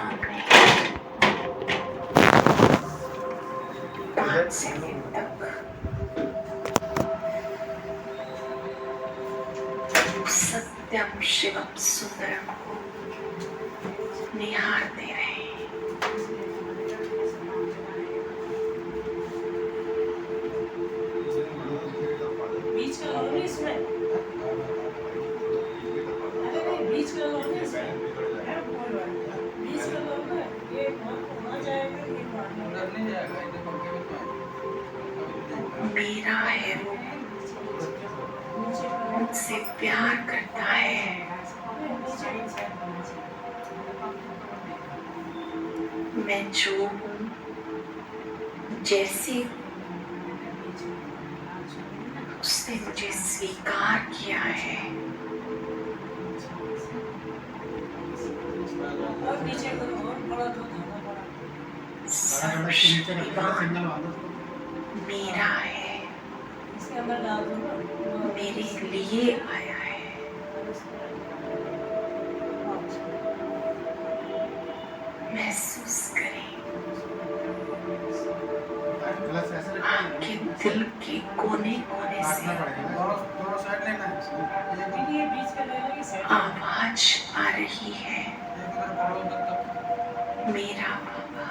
सामने 5 सेकंड तक सत्यम शिवम सुंदरम को निहारते रहे। बीच का लोग नहीं इसमें, अरे नहीं बीच का लोग नहीं इसमें, बीच का लोग है ये वहाँ जाएगा ये उधर नहीं जाएगा, इधर पंखे में तो मेरा है वो, मुझसे प्यार करता है। मैं जो हूँ, जैसी उसने मुझे स्वीकार किया है। सर्वशक्तिमान मेरा है, मेरे लिए आया है। महसूस करें आपके दिल के कोने कोने से आवाज आ रही है, मेरा बाबा,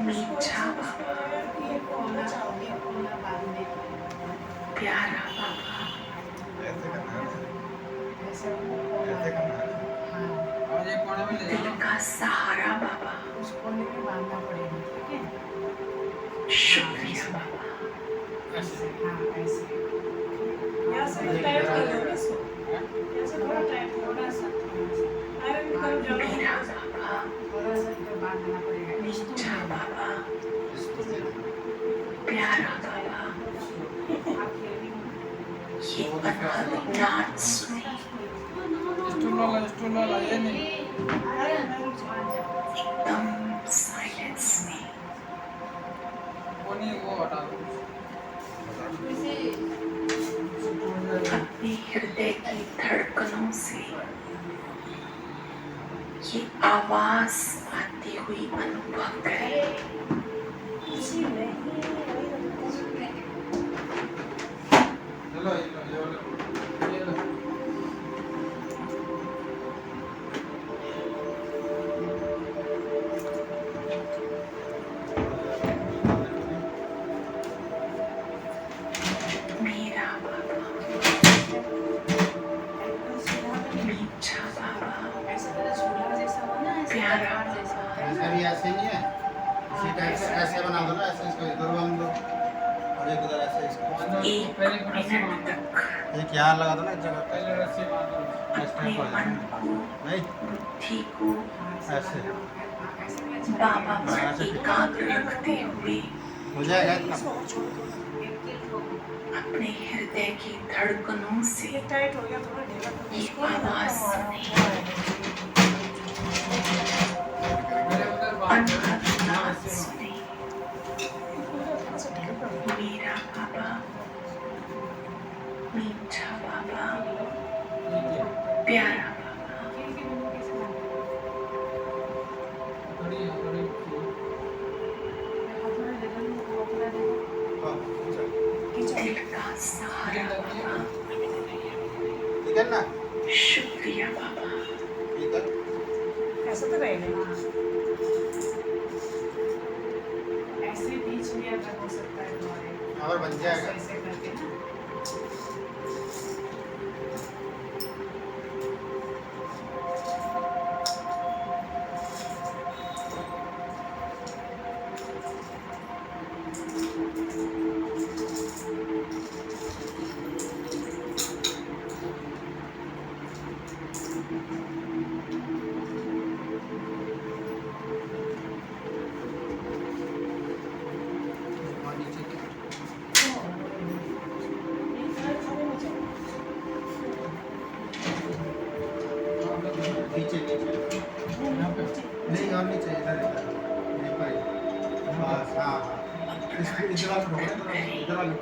मीठा बाबा, प्यारा बाबा, दिल का सहारा बाबा, शुक्रिया बाबा। मेरा बाबा, मीठा बाबा, प्यारा बाबा, ये अद्भुत नाच सुने, एकदम साइलेंस में अपने हृदय की धड़कनों से ये आवाज आती हुई अनुभव करें। मेरा बाबा, मीठा बाबा, प्यारा बाबा, ऐसा भी ऐसे नहीं है, इसी टाइप से ऐसे बना दो ना, ऐसे इसको इधर हम लोग और एक उधर ऐसे इसको 1 मिनट तक एक यहाँ लगा दो ना इस जगह पे, अपने मन को, नहीं बुद्धि को ऐसे बाबा पर एकाग्र रखते हुए हो जाएगा इतना। अपने हृदय की धड़कनों से ये आवाज सुने, अद्भुत नाच सुने। मेरा बाबा, मीठा बाबा, प्यारा बाबा, दिल का सहारा बाबा, ठीक है ना, शुक्रिया बाबा। ठीक है ऐसा तो रहेगा ऐसे बीच में अगर हो सकता है तुम्हारे और बन जाएगा। ऐसे करके ना नीचे नीचे नहीं और नीचे इधर इधर ये पर बस हाँ इसको इधर वाला ढोकना इधर वाला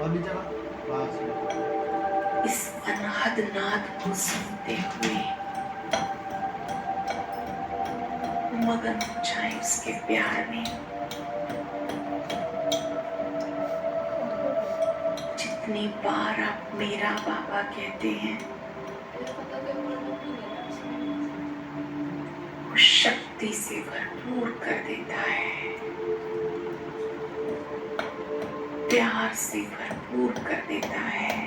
और नीचे वाला पास में इस अनहद नाद को सुनते हुए मगन हो जाए उसके प्यार में। जितनी बार आप मेरा बाबा कहते हैं वो शक्ति से भरपूर कर देता है, प्यार से भरपूर कर देता है,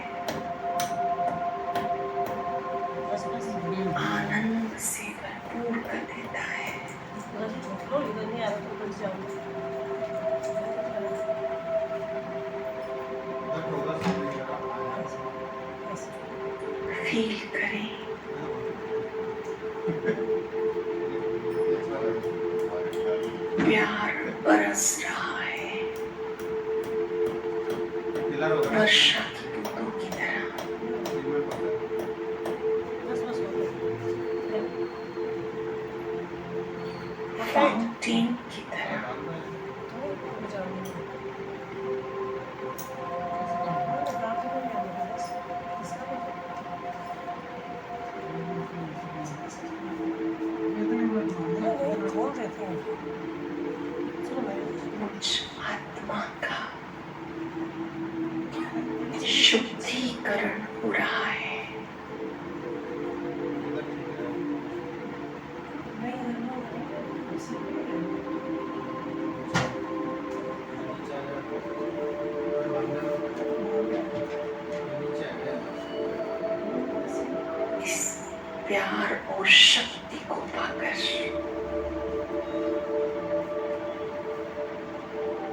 आनंद से भरपूर कर देता है। इधर नहीं आ रहा तो बच जाऊंगा। फील करें, प्यार बरस रहा है वर्षा की बूंदों की तरह। फाउंटेन की तरह। मुझ आत्मा का शुद्धिकरण हो रहा है। इस प्यार और शक्ति को पाकर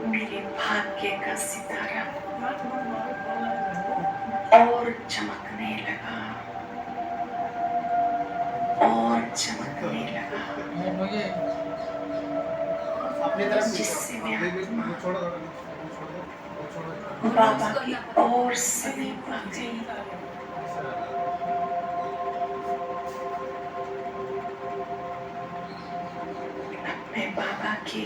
मेरे भाग्य का सितारा और चमकने लगा, और चमकने लगा, जिससे मैं बाबा की और समीप आ गई। अब मैं बाबा के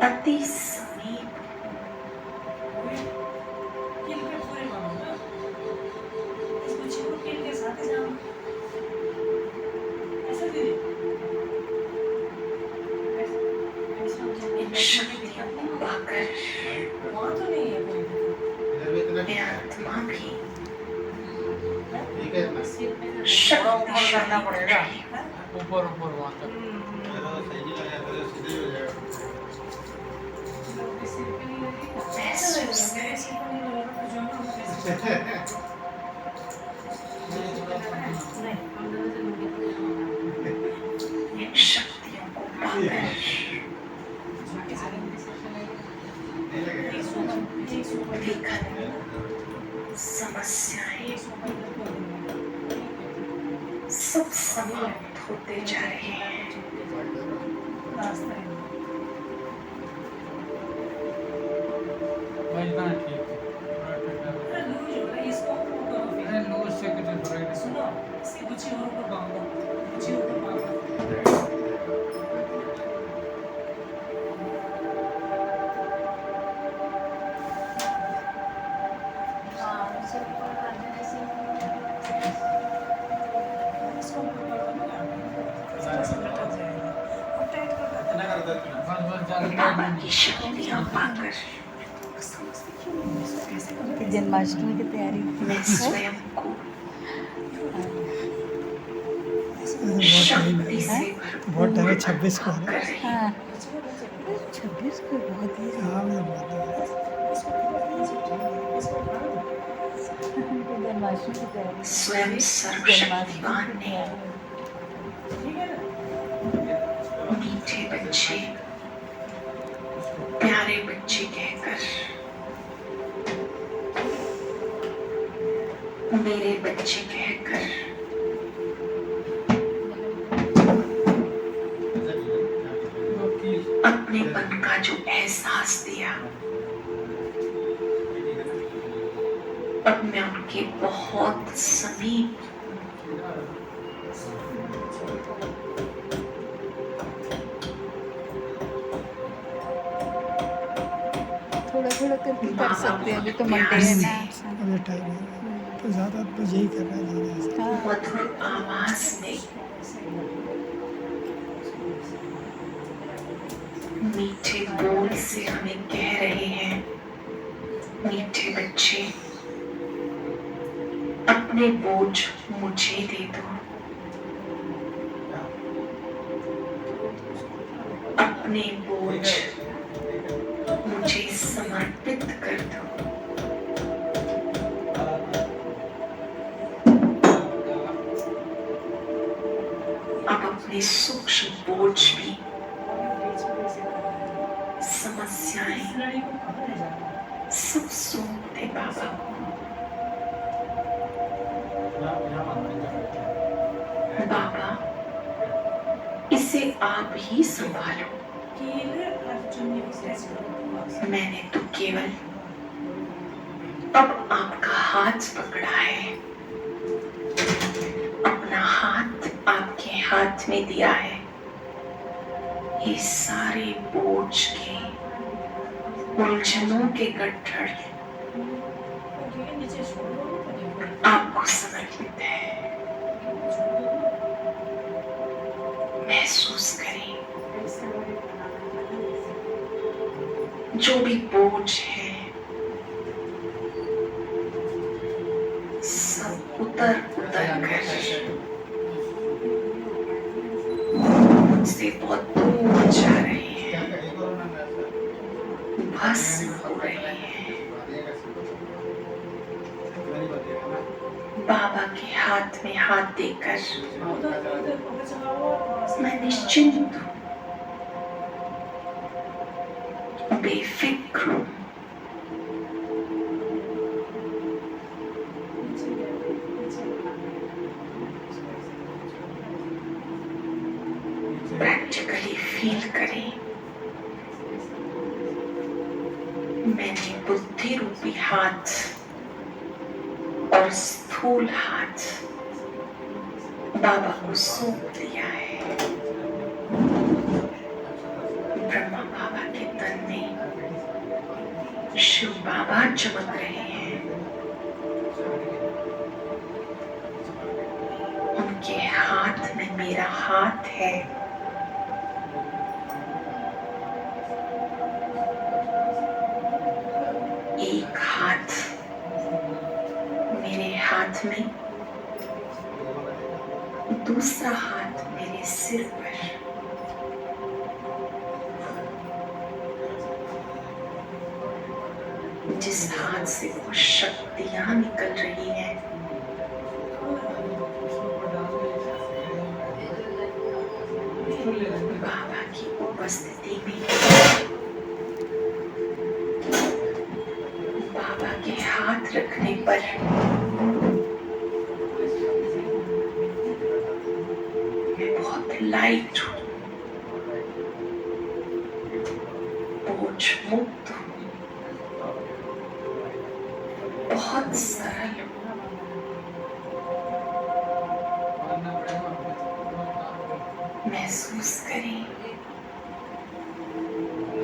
अति समीप इन शक्तियों को पाकर मैं आत्मा भी करना पड़ेगा ऊपर ऊपर वहाँ तक। महसूस करें। इन शक्तियों को पाकर विघ्न, समस्याएं सब समाप्त होते जा रहे हैं। बजना ठीक है लूज से कितने फर्क सुनो इसकी कुछ और ऊपर बांधो, कुछ ऊपर बांधो। बाबा की शक्तियाँ पाकर जन्माष्टमी की तैयारी मैं स्वयं को शक्ति से बहुत टाइम 26 को कर रही हूँ। हाँ 26 को बहुत ही जन्माष्टमी की तैयारी स्वयं सर्वशक्तिमान ने मीठे बच्चे, प्यारे बच्चे कहकर मेरे बच्चे कहकर अपनेपन का जो एहसास दिया, अब मैं उनके बहुत समीप थोड़ा थोड़ा करके कर सकते हैं, अभी तो मंडे है ना। अभी टाइम है तो ज़्यादा तो यही कर रहा है ज़्यादा से। हाँ मधुर आवाज में मीठे बोल से हमें कह रहे हैं, मीठे बच्चे अपने बोझ मुझे दे दो, अपने बोझ मुझे समर्पित कर दो। अब अपने सूक्ष्म बोझ भी, समस्याएं सब सौंप दे बाबा को। बाबा इसे आप ही संभालो, मैंने तो केवल अब आपका हाथ पकड़ा है, अपना हाथ आपके हाथ में दिया है। ये सारे बोझ के उलझनों के गट्ठर आपको समर्पित है। महसूस करें जो भी बोझ है सब उतर उतर कर मुझसे बहुत दूर जा रहे हैं, भस्म हो रहे हैं। बाबा के हाथ में हाथ देकर मैं निश्चिंत हूँ, बेफिक्र हूँ। प्रैक्टिकली फील करें, मैंने बुद्धि रूपी हाथ और स्थूल हाथ बाबा को सौंप दिया है। ब्रह्मा बाबा के तन में शिव बाबा चमक रहे हैं, उनके हाथ में मेरा हाथ है। एक हाथ मेरे हाथ में, दूसरा हाथ मेरे सिर पर। जिस हाथ से वो शक्तियां निकल रही हैं, बाबा की उपस्थिति में, बाबा के हाथ रखने पर मैं बहुत लाइट हूँ, बोझ मुक्त हूँ, बहुत सरल हूँ। महसूस करें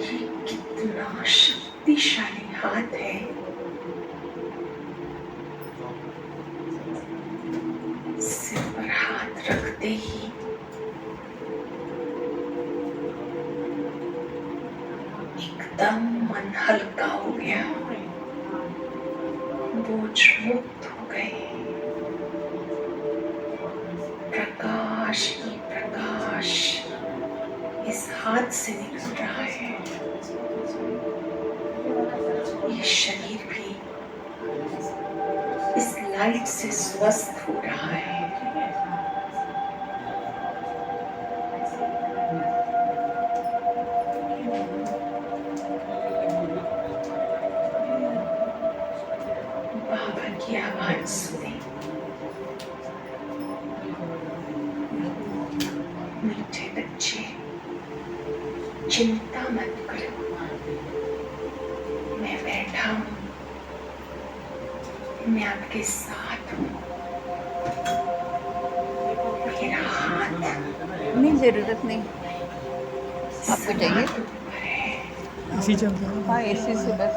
ये कितना शक्तिशाली हाथ है। सिर पर हाथ रखते ही एकदम मन हल्का हो गया, बोझ मुक्त हो गए। प्रकाश ही प्रकाश इस हाथ से निकल रहा है। ये शरीर भी इस लाइट से स्वस्थ हो रहा है। बाबा की आवाज सुने, मीठे बच्चे चिंता मत करो, मैं बैठा हूँ, मैं आपके साथ हूँ। मेरा हाथ नहीं, जरूरत नहीं, आपको चाहिए। ऊपर है, इसी चल रहा है। हाँ एसी से बस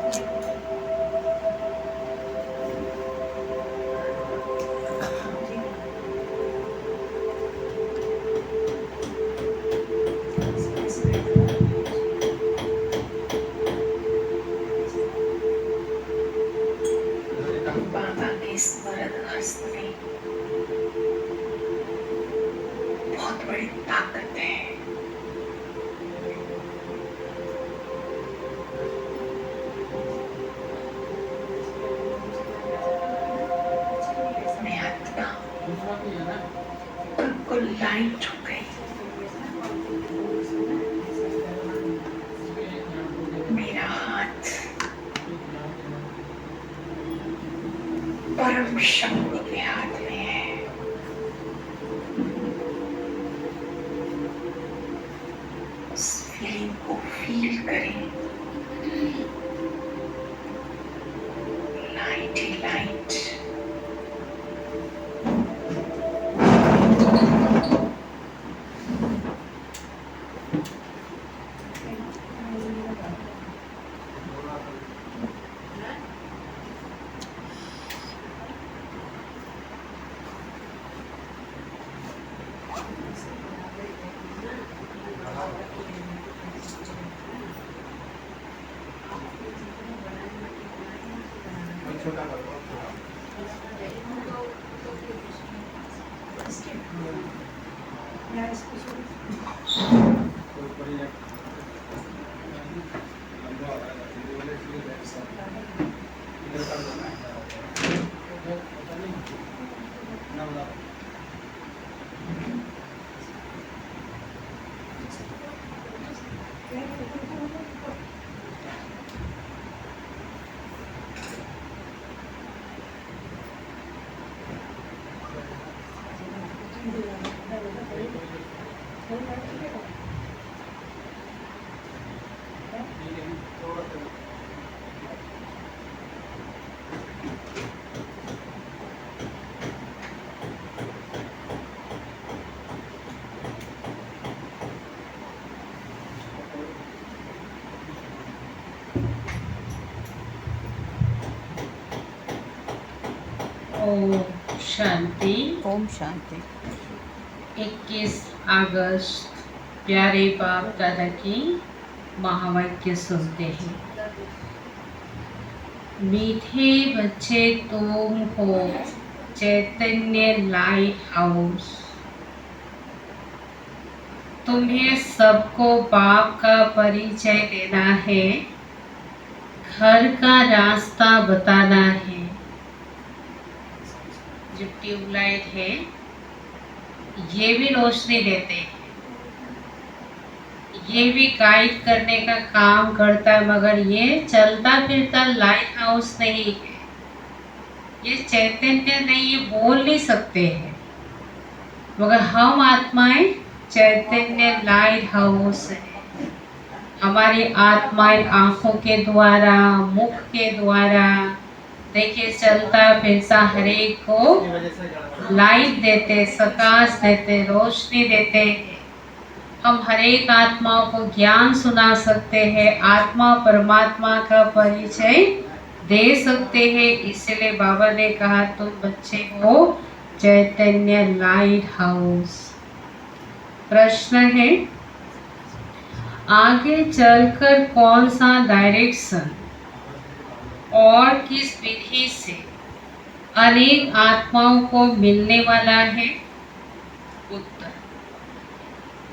बाबा के स्मरण हस्त में बहुत बड़ी ताकत है। मैं आत्मा बिल्कुल लाइट हो गई। मेरा हाथ परम शक्ति के हाथ में है। उस फीलिंग को फील करें। लाइट ही लाइट। छोटा कर दो। कोई बड़ी है। लंबा हो रहा है, ये वाले इसलिए बैठ सकते हैं। इधर कर दो ना। पता नहीं ना बता। ओम शांति। ओम शांति। 21 अगस्त प्यारे बाप दादा की महावाक्य सुनते हैं। मीठे बच्चे तुम हो चैतन्य लाइट हाउस। तुम्हें सबको बाप का परिचय देना है, घर का रास्ता बताना है। जो ट्यूबलाइट है ये भी रोशनी देते हैं, ये भी गाइड करने का काम करता है, मगर ये चलता फिरता लाइट हाउस नहीं है। ये चैतन्य नहीं, ये बोल नहीं सकते हैं, मगर हम आत्माएं चैतन्य लाइट हाउस है। हमारी आत्माएं आंखों के द्वारा, मुख के द्वारा देखिए चलता फिरता हर एक को लाइट देते, प्रकाश देते, रोशनी देते। हम हर एक आत्माओं को ज्ञान सुना सकते हैं, आत्मा परमात्मा का परिचय दे सकते हैं। इसलिए बाबा ने कहा तुम बच्चे हो चैतन्य लाइट हाउस। प्रश्न है, आगे चलकर कौन सा डायरेक्शन और किस विधि से अनेक आत्माओं को मिलने वाला है? उत्तर,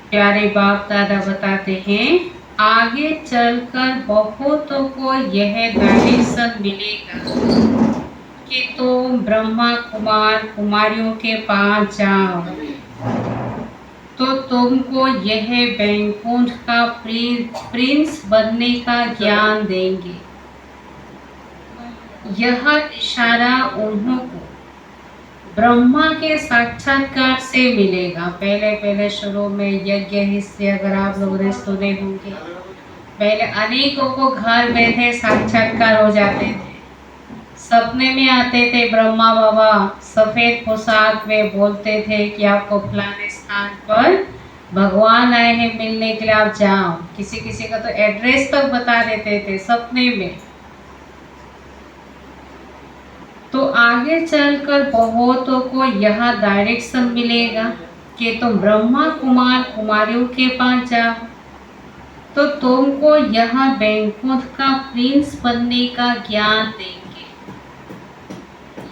प्यारे बाप दादा बताते हैं आगे चलकर बहुतों को यह डायरेक्शन मिलेगा कि तुम ब्रह्मा कुमार कुमारियों के पास जाओ तो तुमको यह वैकुंठ का प्रिंस बनने का ज्ञान देंगे। यह इशारा उन्हों को ब्रह्मा के साक्षात्कार से मिलेगा। पहले शुरू में यज्ञ हिस्से अगर आप लोगों ने सुने होंगे, पहले अनेकों को घर बैठे साक्षात्कार हो जाते थे, सपने में आते थे। ब्रह्मा बाबा सफेद पोशाक में बोलते थे कि आपको फलाने स्थान पर भगवान आए हैं मिलने के लिए, आप जाओ। किसी किसी का तो एड्रेस तक बता देते थे सपने में। तो आगे चलकर बहुतों को यह डायरेक्शन मिलेगा कि तुम ब्रह्मा कुमार कुमारियों के पास जाओ, तो तुमको यह बैंकुंठ का प्रिंस बनने का ज्ञान देंगे।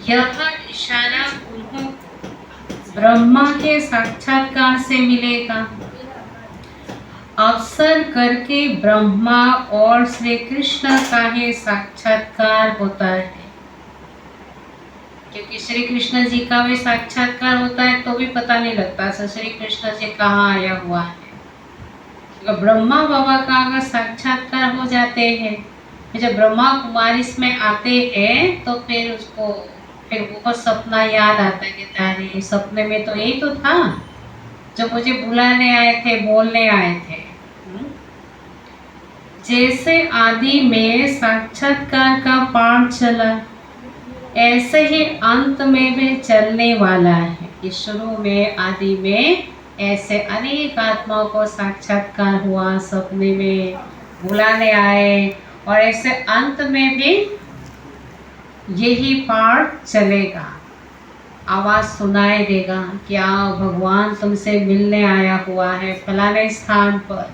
यह इशारा उन्हों ब्रह्मा के साक्षात्कार से मिलेगा। अवसर करके ब्रह्मा और श्री कृष्ण का ही साक्षात्कार होता है, क्योंकि श्री कृष्ण जी का भी साक्षात्कार होता है तो भी पता नहीं लगता श्री कृष्ण जी कहाँ आया हुआ है। तो ब्रह्मा बाबा का अगर साक्षात्कार हो जाते हैं, जब ब्रह्मा कुमारी इसमें आते हैं तो फिर वो सपना याद आता है कि अरे सपने में तो यही तो था जो मुझे बुलाने आए थे, बोलने आए थे। जैसे आदि में साक्षात्कार का पाठ चला, ऐसे ही अंत में भी चलने वाला है कि शुरू में आदि में ऐसे अनेक आत्माओं को साक्षात्कार हुआ, सपने में बुलाने आए, और ऐसे अंत में भी यही पाठ चलेगा। आवाज सुनाई देगा कि आओ भगवान तुमसे मिलने आया हुआ है फलाने स्थान पर,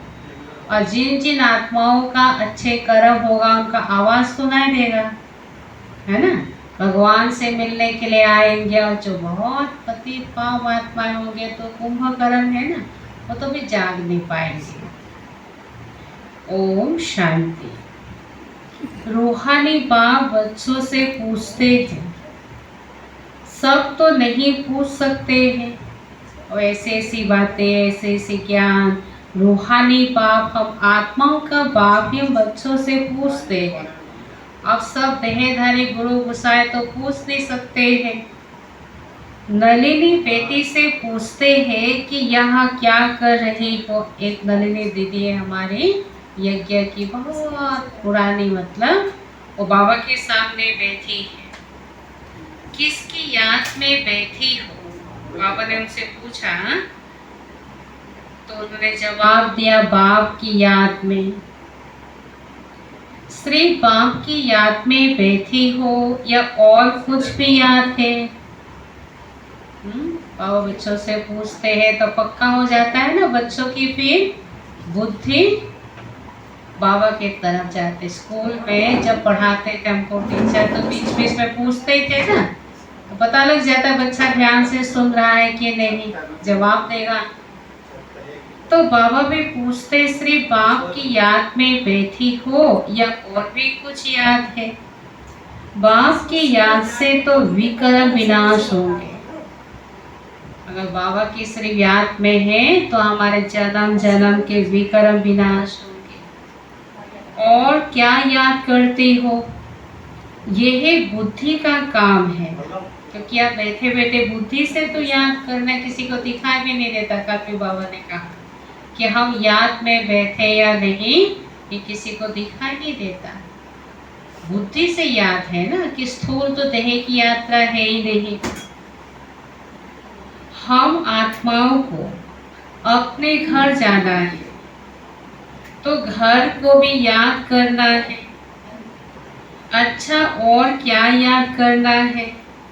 और जिन जिन आत्माओं का अच्छे कर्म होगा उनका आवाज सुनाई देगा, है ना। भगवान से मिलने के लिए आएंगे, और जो बहुत पतित पाप आत्माएं होंगे तो कुंभकर्ण है ना, वो तो भी जाग नहीं पाएंगे। ओम शांति। रूहानी बाप बच्चों से पूछते थे, सब तो नहीं पूछ सकते हैं, और ऐसे ऐसी बातें, ऐसे ऐसे ज्ञान रूहानी बाप, हम आत्माओं का बाप ही हम बच्चों से पूछते हैं। अब सब देहधारी गुरु गुसाए तो पूछ नहीं सकते हैं। नलिनी बेटी से पूछते हैं कि यहाँ क्या कर रही हो। एक नलिनी दीदी है हमारी यज्ञ की, बहुत पुरानी, मतलब वो बाबा के सामने बैठी है। किसकी याद में बैठी हो, बाबा ने उनसे पूछा, तो उन्होंने जवाब दिया बाप की याद में। श्री बाप की याद में बैठी हो या और कुछ भी याद है? बाबा बच्चों से पूछते हैं तो पक्का हो जाता है ना, बच्चों की फिर बुद्धि बाबा के तरफ जाते। स्कूल में जब पढ़ाते थे हमको टीचर, तो बीच बीच में पूछते ही थे ना, तो पता लग जाता है बच्चा ध्यान से सुन रहा है कि नहीं, जवाब देगा। तो बाबा भी पूछते, श्री बाप की याद में बैठी हो या और भी कुछ याद है? बाप की याद से तो विकर्म विनाश होंगे। अगर बाबा की श्री याद में है तो हमारे जन्म जन्म के विकर्म विनाश होंगे। और क्या याद करते हो? यह बुद्धि का काम है, क्योंकि आप बैठे बैठे बुद्धि से तो याद करना किसी को दिखाई भी नहीं देता। काफी बाबा ने कहा कि हम याद में बैठे या नहीं, ये किसी को दिखाई नहीं देता। बुद्धि से याद है ना, कि स्थूल तो देह की यात्रा है ही नहीं। हम आत्माओं को अपने घर जाना है, तो घर को भी याद करना है। अच्छा, और क्या याद करना है?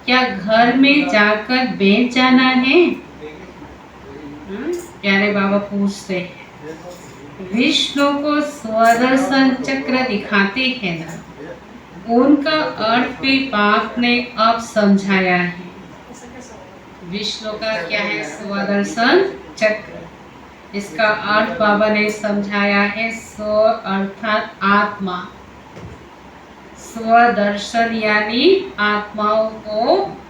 क्या घर में जाकर बैठ जाना है? प्यारे बाबा पूछते हैं। विष्णु को स्वदर्शन चक्र दिखाते हैं ना, उनका अर्थ भी बाप ने अब समझाया है। विष्णु का क्या है? स्वदर्शन चक्र। इसका अर्थ बाबा ने समझाया है। स्व अर्थात आत्मा, स्वदर्शन यानी आत्माओं को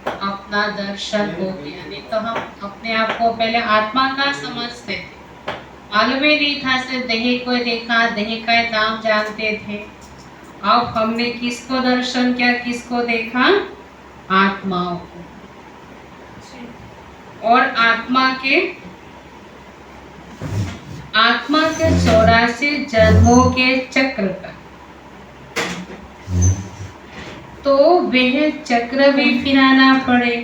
अपना दर्शन हो गया। नहीं तो हम अपने आप को पहले आत्मा का समझते थे, मालूम ही नहीं था, सिर्फ देह को देखा, देह का नाम जानते थे। अब हमने किसको दर्शन किया, किसको देखा? आत्माओं को। और आत्मा के 84 जन्मों के चक्र का, तो वह चक्र भी फिराना पड़े।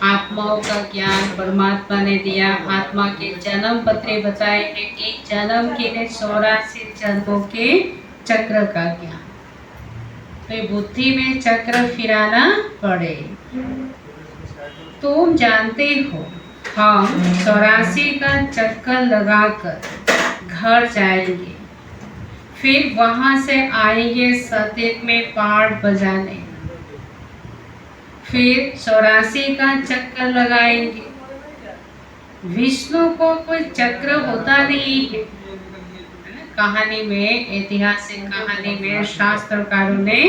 आत्माओं का ज्ञान परमात्मा ने दिया। आत्मा के जन्म पत्रे बताए हैं, एक जन्म के लिए 84 जन्मों के चक्र का ज्ञान। तो बुद्धि में चक्र फिराना पड़े। तुम जानते हो हम 84 का चक्कर लगाकर घर जाएंगे, फिर वहां से आएंगे सतयुग में पाठ बजाने, फिर 84 का चक्कर लगाएंगे। विष्णु को कोई चक्र होता नहीं है। कहानी में, ऐतिहासिक कहानी में शास्त्रकारों ने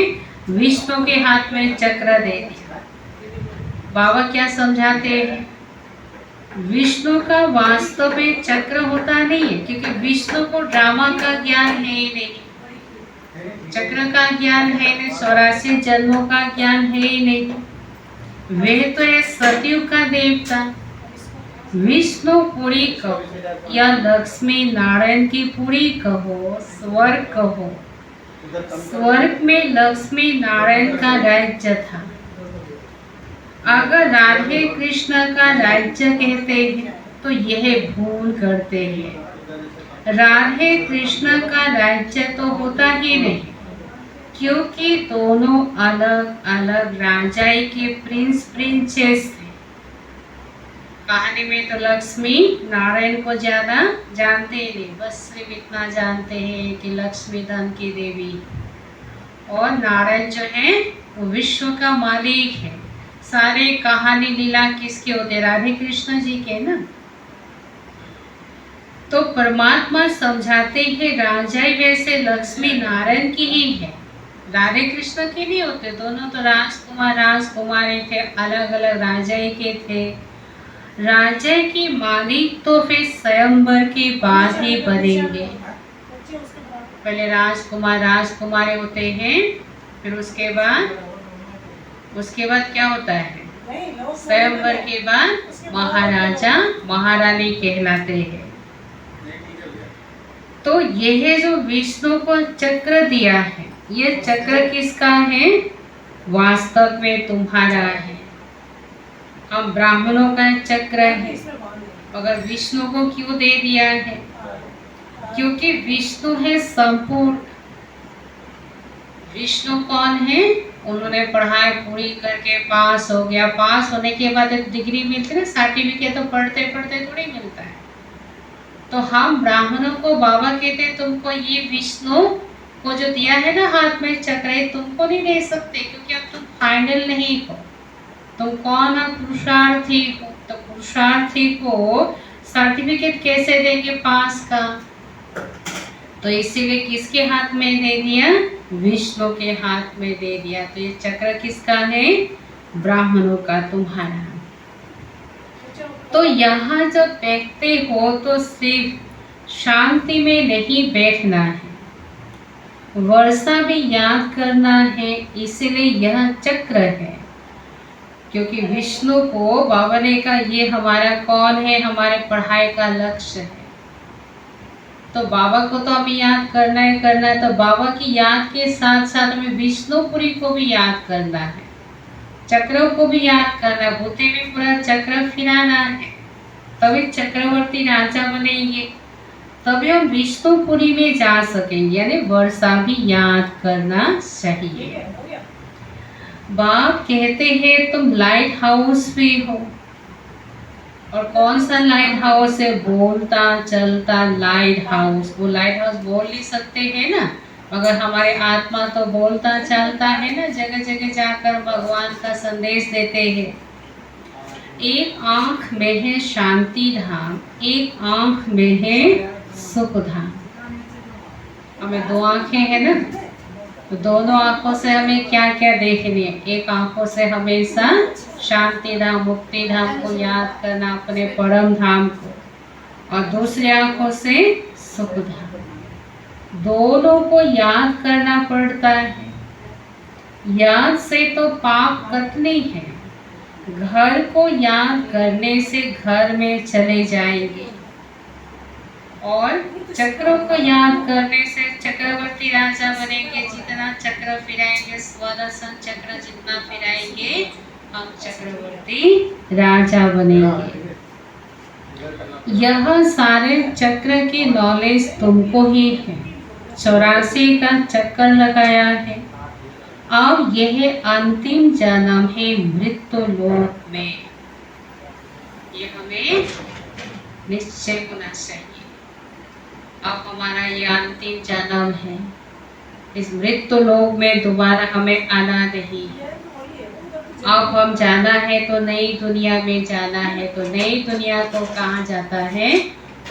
विष्णु के हाथ में चक्र दे दिया। बाबा क्या समझाते हैं? विष्णु का वास्तव में चक्र होता नहीं है, क्योंकि विष्णु को ड्रामा का ज्ञान है ही नहीं, चक्र का ज्ञान है नहीं, 84 जन्मों का ज्ञान है ही नहीं। वह तो है सतयुग का देवता। विष्णु पुरी कहो या लक्ष्मी नारायण की पुरी कहो, स्वर्ग कहो, स्वर्ग में लक्ष्मी नारायण का राज्य था। अगर राधे कृष्ण का राज्य कहते हैं तो यह भूल करते हैं। राधे कृष्ण का राज्य तो होता ही नहीं, क्योंकि दोनों अलग अलग राजाई के प्रिंस प्रिंसेस थे। कहानी में तो लक्ष्मी नारायण को ज्यादा जानते ही नहीं, बस सिर्फ इतना जानते हैं कि लक्ष्मी धन की देवी, और नारायण जो है वो विश्व का मालिक है। सारे कहानी लीला किसके होते? राधे कृष्ण जी के ना। तो परमात्मा समझाते हैं राजाई वैसे लक्ष्मी नारायण की ही है, राधे कृष्ण के नहीं होते। दोनों तो राजकुमार राजकुमारी थे, अलग अलग राजाई के थे। राजाई की मालिक तो फिर स्वयंवर के बाद ही बनेंगे। पहले राजकुमार राजकुमारी होते हैं, फिर उसके बाद क्या होता है? स्वयंवर के बाद महाराजा महारानी कहलाते हैं। तो यह जो विष्णु को चक्र दिया है, ये चक्र किसका है? वास्तव में तुम्हारा है। हम ब्राह्मणों का चक्र है। अगर विष्णु को क्यों दे दिया है? क्योंकि विष्णु है संपूर्ण। विष्णु कौन है? उन्होंने पढ़ाई पूरी करके पास हो गया। पास होने के बाद एक डिग्री मिलती है ना, सर्टिफिकेट तो पढ़ते पढ़ते थोड़ी मिलता है। तो हम ब्राह्मणों को बाबा कहते हैं तुमको ये विष्णु को जो दिया है ना हाथ में चक्र, तुमको नहीं दे सकते, क्योंकि अब तुम फाइनल नहीं हो। तुम कौन हो? पुरुषार्थी हो। तो पुरुषार्थी को सर्टिफिकेट कैसे देंगे पास का? तो इसीलिए किसके हाथ में दे दिया? विष्णु के हाथ में दे दिया। तो ये चक्र किसका है? ब्राह्मणों का, तुम्हारा। तो यहाँ जब बैठते हो तो सिर्फ शांति में नहीं बैठना है, वर्षा भी याद करना है। इसीलिए यह चक्र है, क्योंकि विष्णु को बाबा ने कहा ये हमारा कौन है? हमारे पढ़ाई का लक्ष्य है। तो बाबा को तो अभी याद करना है। तो बाबा की याद के साथ साथ हमें विष्णुपुरी को भी याद करना है, चक्रों को भी याद करना है। बुद्धि में पूरा चक्र फिराना है, तभी चक्रवर्ती राजा बनेंगे, तभी हम विष्णुपुरी में जा सकेंगे। यानी वर्षा भी याद करना चाहिए। बाप कहते हैं तुम लाइट हाउस भी हो। और कौन सा लाइट हाउस है? बोलता चलता लाइट हाउस। वो लाइट हाउस बोल नहीं सकते हैं ना, मगर हमारे आत्मा तो बोलता चलता है ना, जगह जगह जाकर भगवान का संदेश देते हैं। एक आंख में है शांति धाम, एक आंख में है सुख धाम। हमें दो आंखें हैं ना, तो दोनों आंखों से हमें क्या क्या देखनी है? एक आंखों से हमेशा शांति धाम मुक्ति धाम को याद करना, अपने परम धाम को, और दूसरी आंखों से सुख धाम। दोनों को याद करना पड़ता है। याद से तो पाप कटने हैं, घर को याद करने से घर में चले जाएंगे, और चक्रों को याद करने से चक्रवर्ती राजा बनेंगे। जितना चक्र फिराएंगे, स्वदर्शन चक्र जितना फिराएंगे हम चक्रवर्ती राजा बनेंगे। यह सारे चक्र की नॉलेज तुमको ही है। 84 का चक्कर लगाया है। अब यह अंतिम जन्म है मृत्यु लोक में। ये हमें निश्चय होना चाहिए। अब हमारा ये अंतिम जन्म है। इस मृत्यु लोक में दोबारा हमें आना नहीं है। अब हम जाना है तो नई दुनिया में जाना है। तो नई दुनिया को कहा जाता है?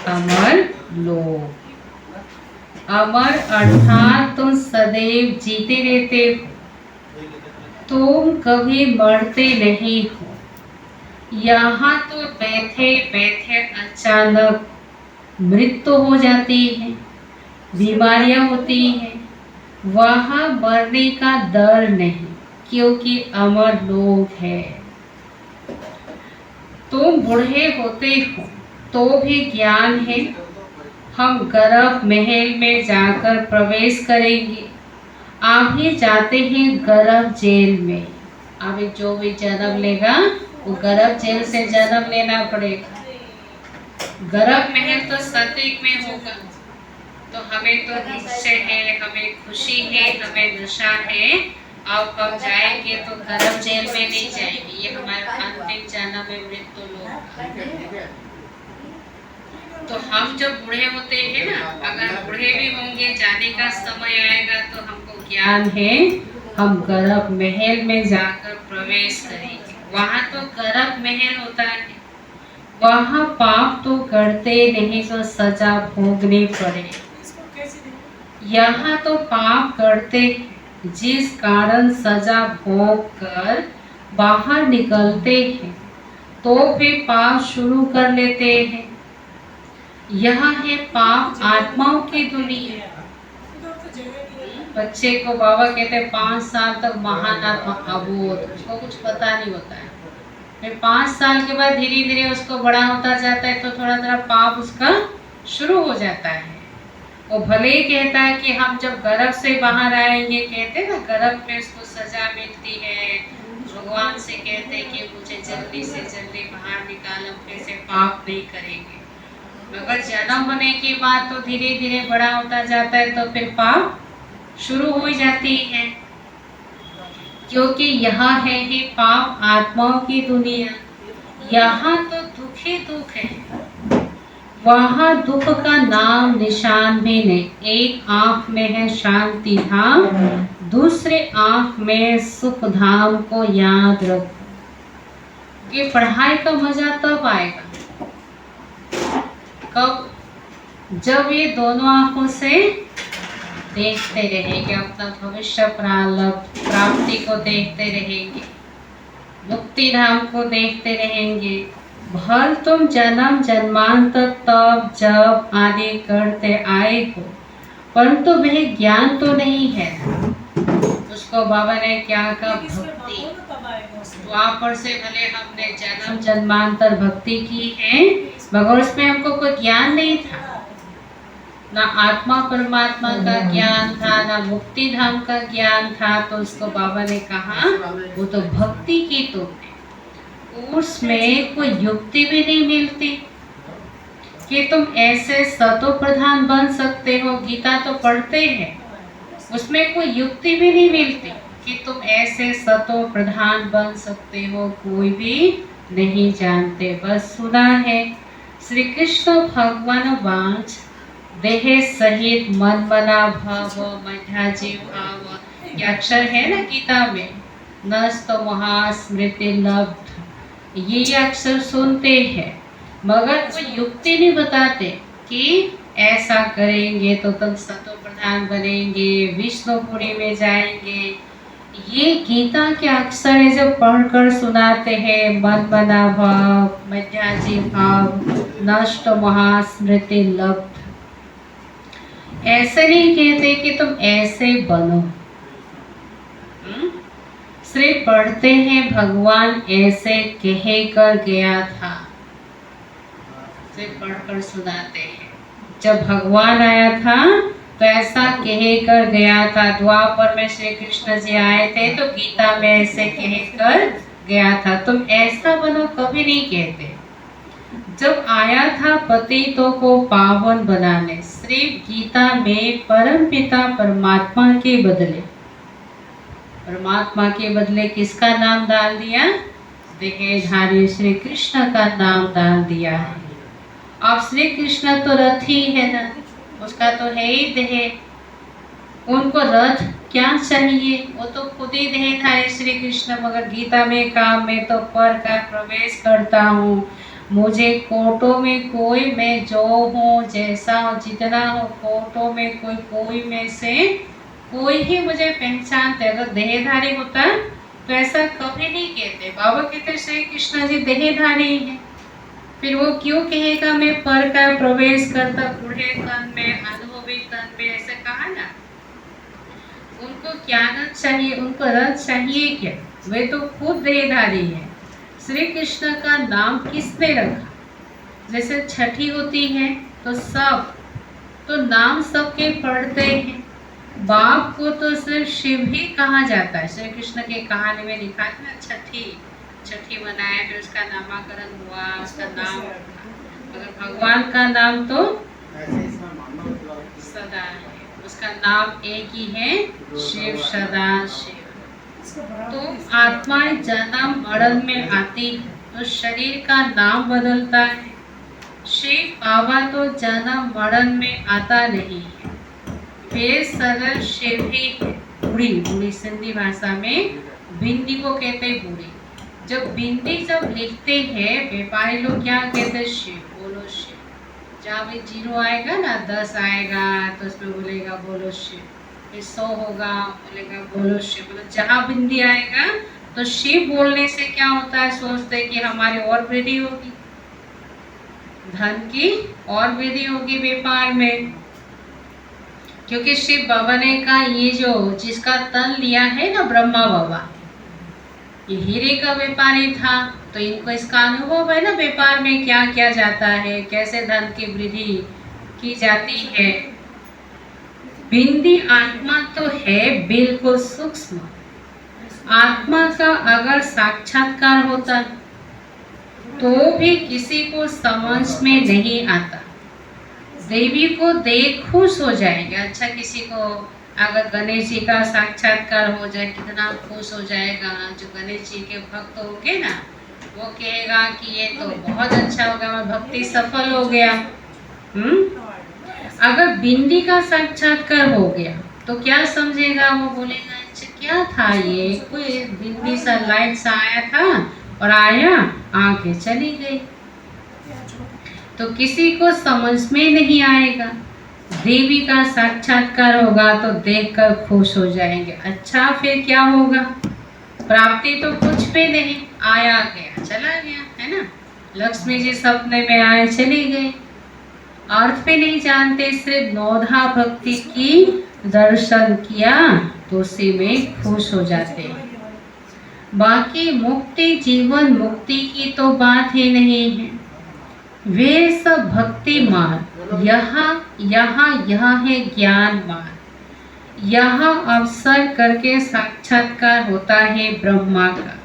अमर लोक। अमर अर्थात तुम सदैव जीते रहते हो, तुम कभी मरते नहीं हो। यहाँ तो बैठे बैठे अचानक मृत्यु हो जाती है, बीमारियां होती हैं। वहाँ मरने का डर नहीं, क्योंकि अमर लोक है। तुम बूढ़े होते हो तो भी ज्ञान है। हम गर्भ महल में जाकर प्रवेश करेंगे। आप ही जाते हैं गर्भ जेल में। अभी जो भी जन्म लेगा वो गर्भ जेल से जन्म लेना पड़ेगा। गर्भ महल तो सतयुग में होगा। तो हमें तो निश्चय है, हमें खुशी है, हमें नशा है। अब हम जाएंगे तो गर्भ जेल में नहीं जाएंगे। ये हमारा अंतिम जन्म है मृत्यु लोक। तो हम जब बूढ़े होते हैं ना, अगर बूढ़े भी होंगे, जाने का समय आएगा तो हमको ज्ञान है, हम गर्भ महल में जाकर प्रवेश करेंगे। वहाँ तो गर्भ महल होता है। वहाँ पाप तो करते नहीं तो सजा भोगनी पड़े। यहाँ तो पाप करते, जिस कारण सजा भोग कर बाहर निकलते हैं तो फिर पाप शुरू कर लेते हैं। यह है पाप आत्माओं की दुनिया। बच्चे को बाबा कहते हैं 5 साल तक महान आत्मा अबोध, उसको कुछ पता नहीं होता है। फिर 5 साल के बाद धीरे धीरे उसको बड़ा होता जाता है तो थोड़ा थोड़ा पाप उसका शुरू हो जाता है। वो भले ही कहता है कि हम जब गर्भ से बाहर आएंगे, कहते हैं ना गर्भ में उसको सजा मिलती है। भगवान से कहते हैं कि मुझे जल्दी से जल्दी बाहर निकालो, फिर से पाप नहीं करेंगे। मगर जन्म होने के बाद तो धीरे धीरे बड़ा होता जाता है तो फिर पाप शुरू हो जाती है। क्योंकि यह है ही पाप आत्माओं की दुनिया। यहाँ तो दुख ही दुख है। वहाँ दुख का नाम निशान भी नहीं। एक आंख में है शांति धाम, दूसरे आंख में सुख धाम को याद रखो। ये पढ़ाई का मजा तब आएगा कब? जब ये दोनों आंखों से देखते रहेंगे, अपना भविष्य प्राप्ति को देखते रहेंगे, मुक्ति धाम को देखते रहेंगे। भल तुम जन्म जन्मांतर तब जब आदि करते आए हो, परंतु वह ज्ञान तो नहीं है। उसको बाबा ने क्या कहा? भक्ति। द्वापर से भले हमने जन्म जन्मांतर भक्ति की है, मगर उसमें हमको कोई ज्ञान नहीं था। ना आत्मा परमात्मा का ज्ञान था, ना मुक्ति धाम का ज्ञान था। तो उसको बाबा ने कहा वो तो भक्ति की तुम है। उसमें कोई युक्ति भी नहीं मिलती कि तुम ऐसे सतो प्रधान बन सकते हो। गीता तो पढ़ते हैं, उसमें कोई युक्ति भी नहीं मिलती कि तुम ऐसे सतो प्रधान बन सकते हो। कोई भी नहीं जानते, बस सुना है। श्री कृष्ण भगवान वाच देह सहित मन मना भाव मध्याजी भाव। ये अक्षर है ना गीता में, नस्त महास्मृति लब्ध। ये अक्षर सुनते हैं मगर कोई युक्ति नहीं बताते कि ऐसा करेंगे तो तुम सतो प्रधान बनेंगे, विष्णुपुरी में जाएंगे। ये गीता के अक्षर है जो पढ़कर सुनाते हैं। मन मना भाव मध्याजी भाव नष्ट महास्मृति लब्ध। ऐसे नहीं कहते कि तुम ऐसे बनो। सिर्फ पढ़ते हैं भगवान ऐसे कह कर गया था, सिर्फ पढ़कर सुनाते हैं। जब भगवान आया था तो ऐसा कह कर गया था। द्वापर में श्री कृष्ण जी आए थे तो गीता में ऐसे कह कर गया था, तुम ऐसा बनो कभी नहीं कहते। जब आया था पतितों को पावन बनाने, सिर्फ गीता में परम पिता परमात्मा के बदले किसका नाम डाल दिया? देहधारी श्री कृष्ण का नाम डाल दिया है। अब श्री कृष्ण तो रथ ही है ना, उसका तो है ही देह, उनको रथ क्या चाहिए? वो तो खुद ही देहधारी श्री कृष्ण। मगर गीता में कहा मैं तो पर का प्रवेश करता हूँ, मुझे कोटों में कोई, मैं जो हूँ जैसा हूँ जितना हूँ, कोटों में कोई में से कोई ही मुझे पहचानते। अगर देहधारी होता तो ऐसा कभी नहीं कहते। बाबा कहते श्री कृष्ण जी देहधारी है, फिर वो क्यों कहेगा मैं पर का प्रवेश करता बूढ़े तन में, अनुभवी तन में? ऐसे कहा ना। उनको क्या रथ चाहिए? उनको रथ चाहिए क्या? वे तो खुद देहधारी है। श्री कृष्ण का नाम किसने रखा? जैसे छठी होती है तो सब तो नाम सबके पढ़ते हैं। बाप को तो सिर्फ शिव ही कहा जाता है। श्री कृष्ण के कहानी में लिखा है ना, छठी मनाए, फिर उसका नामकरण हुआ, उसका नाम। मगर भगवान का नाम तो सदा है, उसका नाम एक ही है, शिव सदा शिव। तो आत्माएं जन्म मरण में आती है तो शरीर का नाम बदलता है। शिव बाबा तो जन्म मरण में आता नहीं है, वे सरल शिव ही है। बूढ़ी सिंधी भाषा में बिंदी को कहते हैं बूढ़ी। जब बिंदी जब लिखते हैं व्यापारी लोग क्या कहते हैं? शिव, बोलो शिव। जहाँ भी 0 आएगा ना, 10 आएगा तो उसमें बोलेगा बोलो शिव, फिर 100 होगा बोलेगा बोलो शिव। मतलब जहाँ बिंदी आएगा तो शिव बोलने से क्या होता है? सोचते हैं कि हमारी और वृद्धि होगी, धन की और वृद्धि होगी व्यापार में। क्योंकि शिव बाबा ने कहा ये जो जिसका तन लिया है ना ब्रह्मा बाबा, ये हीरे का व्यापारी था, तो इनको इसका अनुभव है ना व्यापार में क्या किया जाता है, कैसे धन की वृद्धि की जाती है। बिंदी आत्मा तो है बिल्कुल सूक्ष्म। आत्मा का अगर साक्षात्कार होता तो भी किसी को समझ में नहीं आता। देवी को देख खुश हो जाएंगे। अच्छा, किसी को अगर गणेश जी का साक्षात्कार हो जाए कितना खुश हो जाएगा। जो गणेश जी के भक्त होंगे ना, वो कहेगा कि ये तो बहुत अच्छा होगा, मैं भक्ति सफल हो गया। अगर बिंदी का साक्षात्कार हो गया तो क्या समझेगा? वो बोलेगा अच्छा क्या था ये, कोई बिंदी सा लाइट सा आया था और आया, आंखें चली गई। तो किसी को समझ में नहीं आएगा। देवी का साक्षात्कार होगा तो देखकर खुश हो जाएंगे। अच्छा, फिर क्या होगा? प्राप्ति तो कुछ भी नहीं, आया गया चला गया, है ना। लक्ष्मी जी सपने में आए चली गई, अर्थ भी नहीं जानते, सिर्फ नौधा भक्ति की दर्शन किया तो उसी में खुश हो जाते हैं। बाकी मुक्ति, जीवन मुक्ति की तो बात ही नहीं है। वे सब भक्ति मार्ग, यहाँ है ज्ञान मार्ग। यहाँ अवसर करके साक्षात्कार होता है ब्रह्मा का।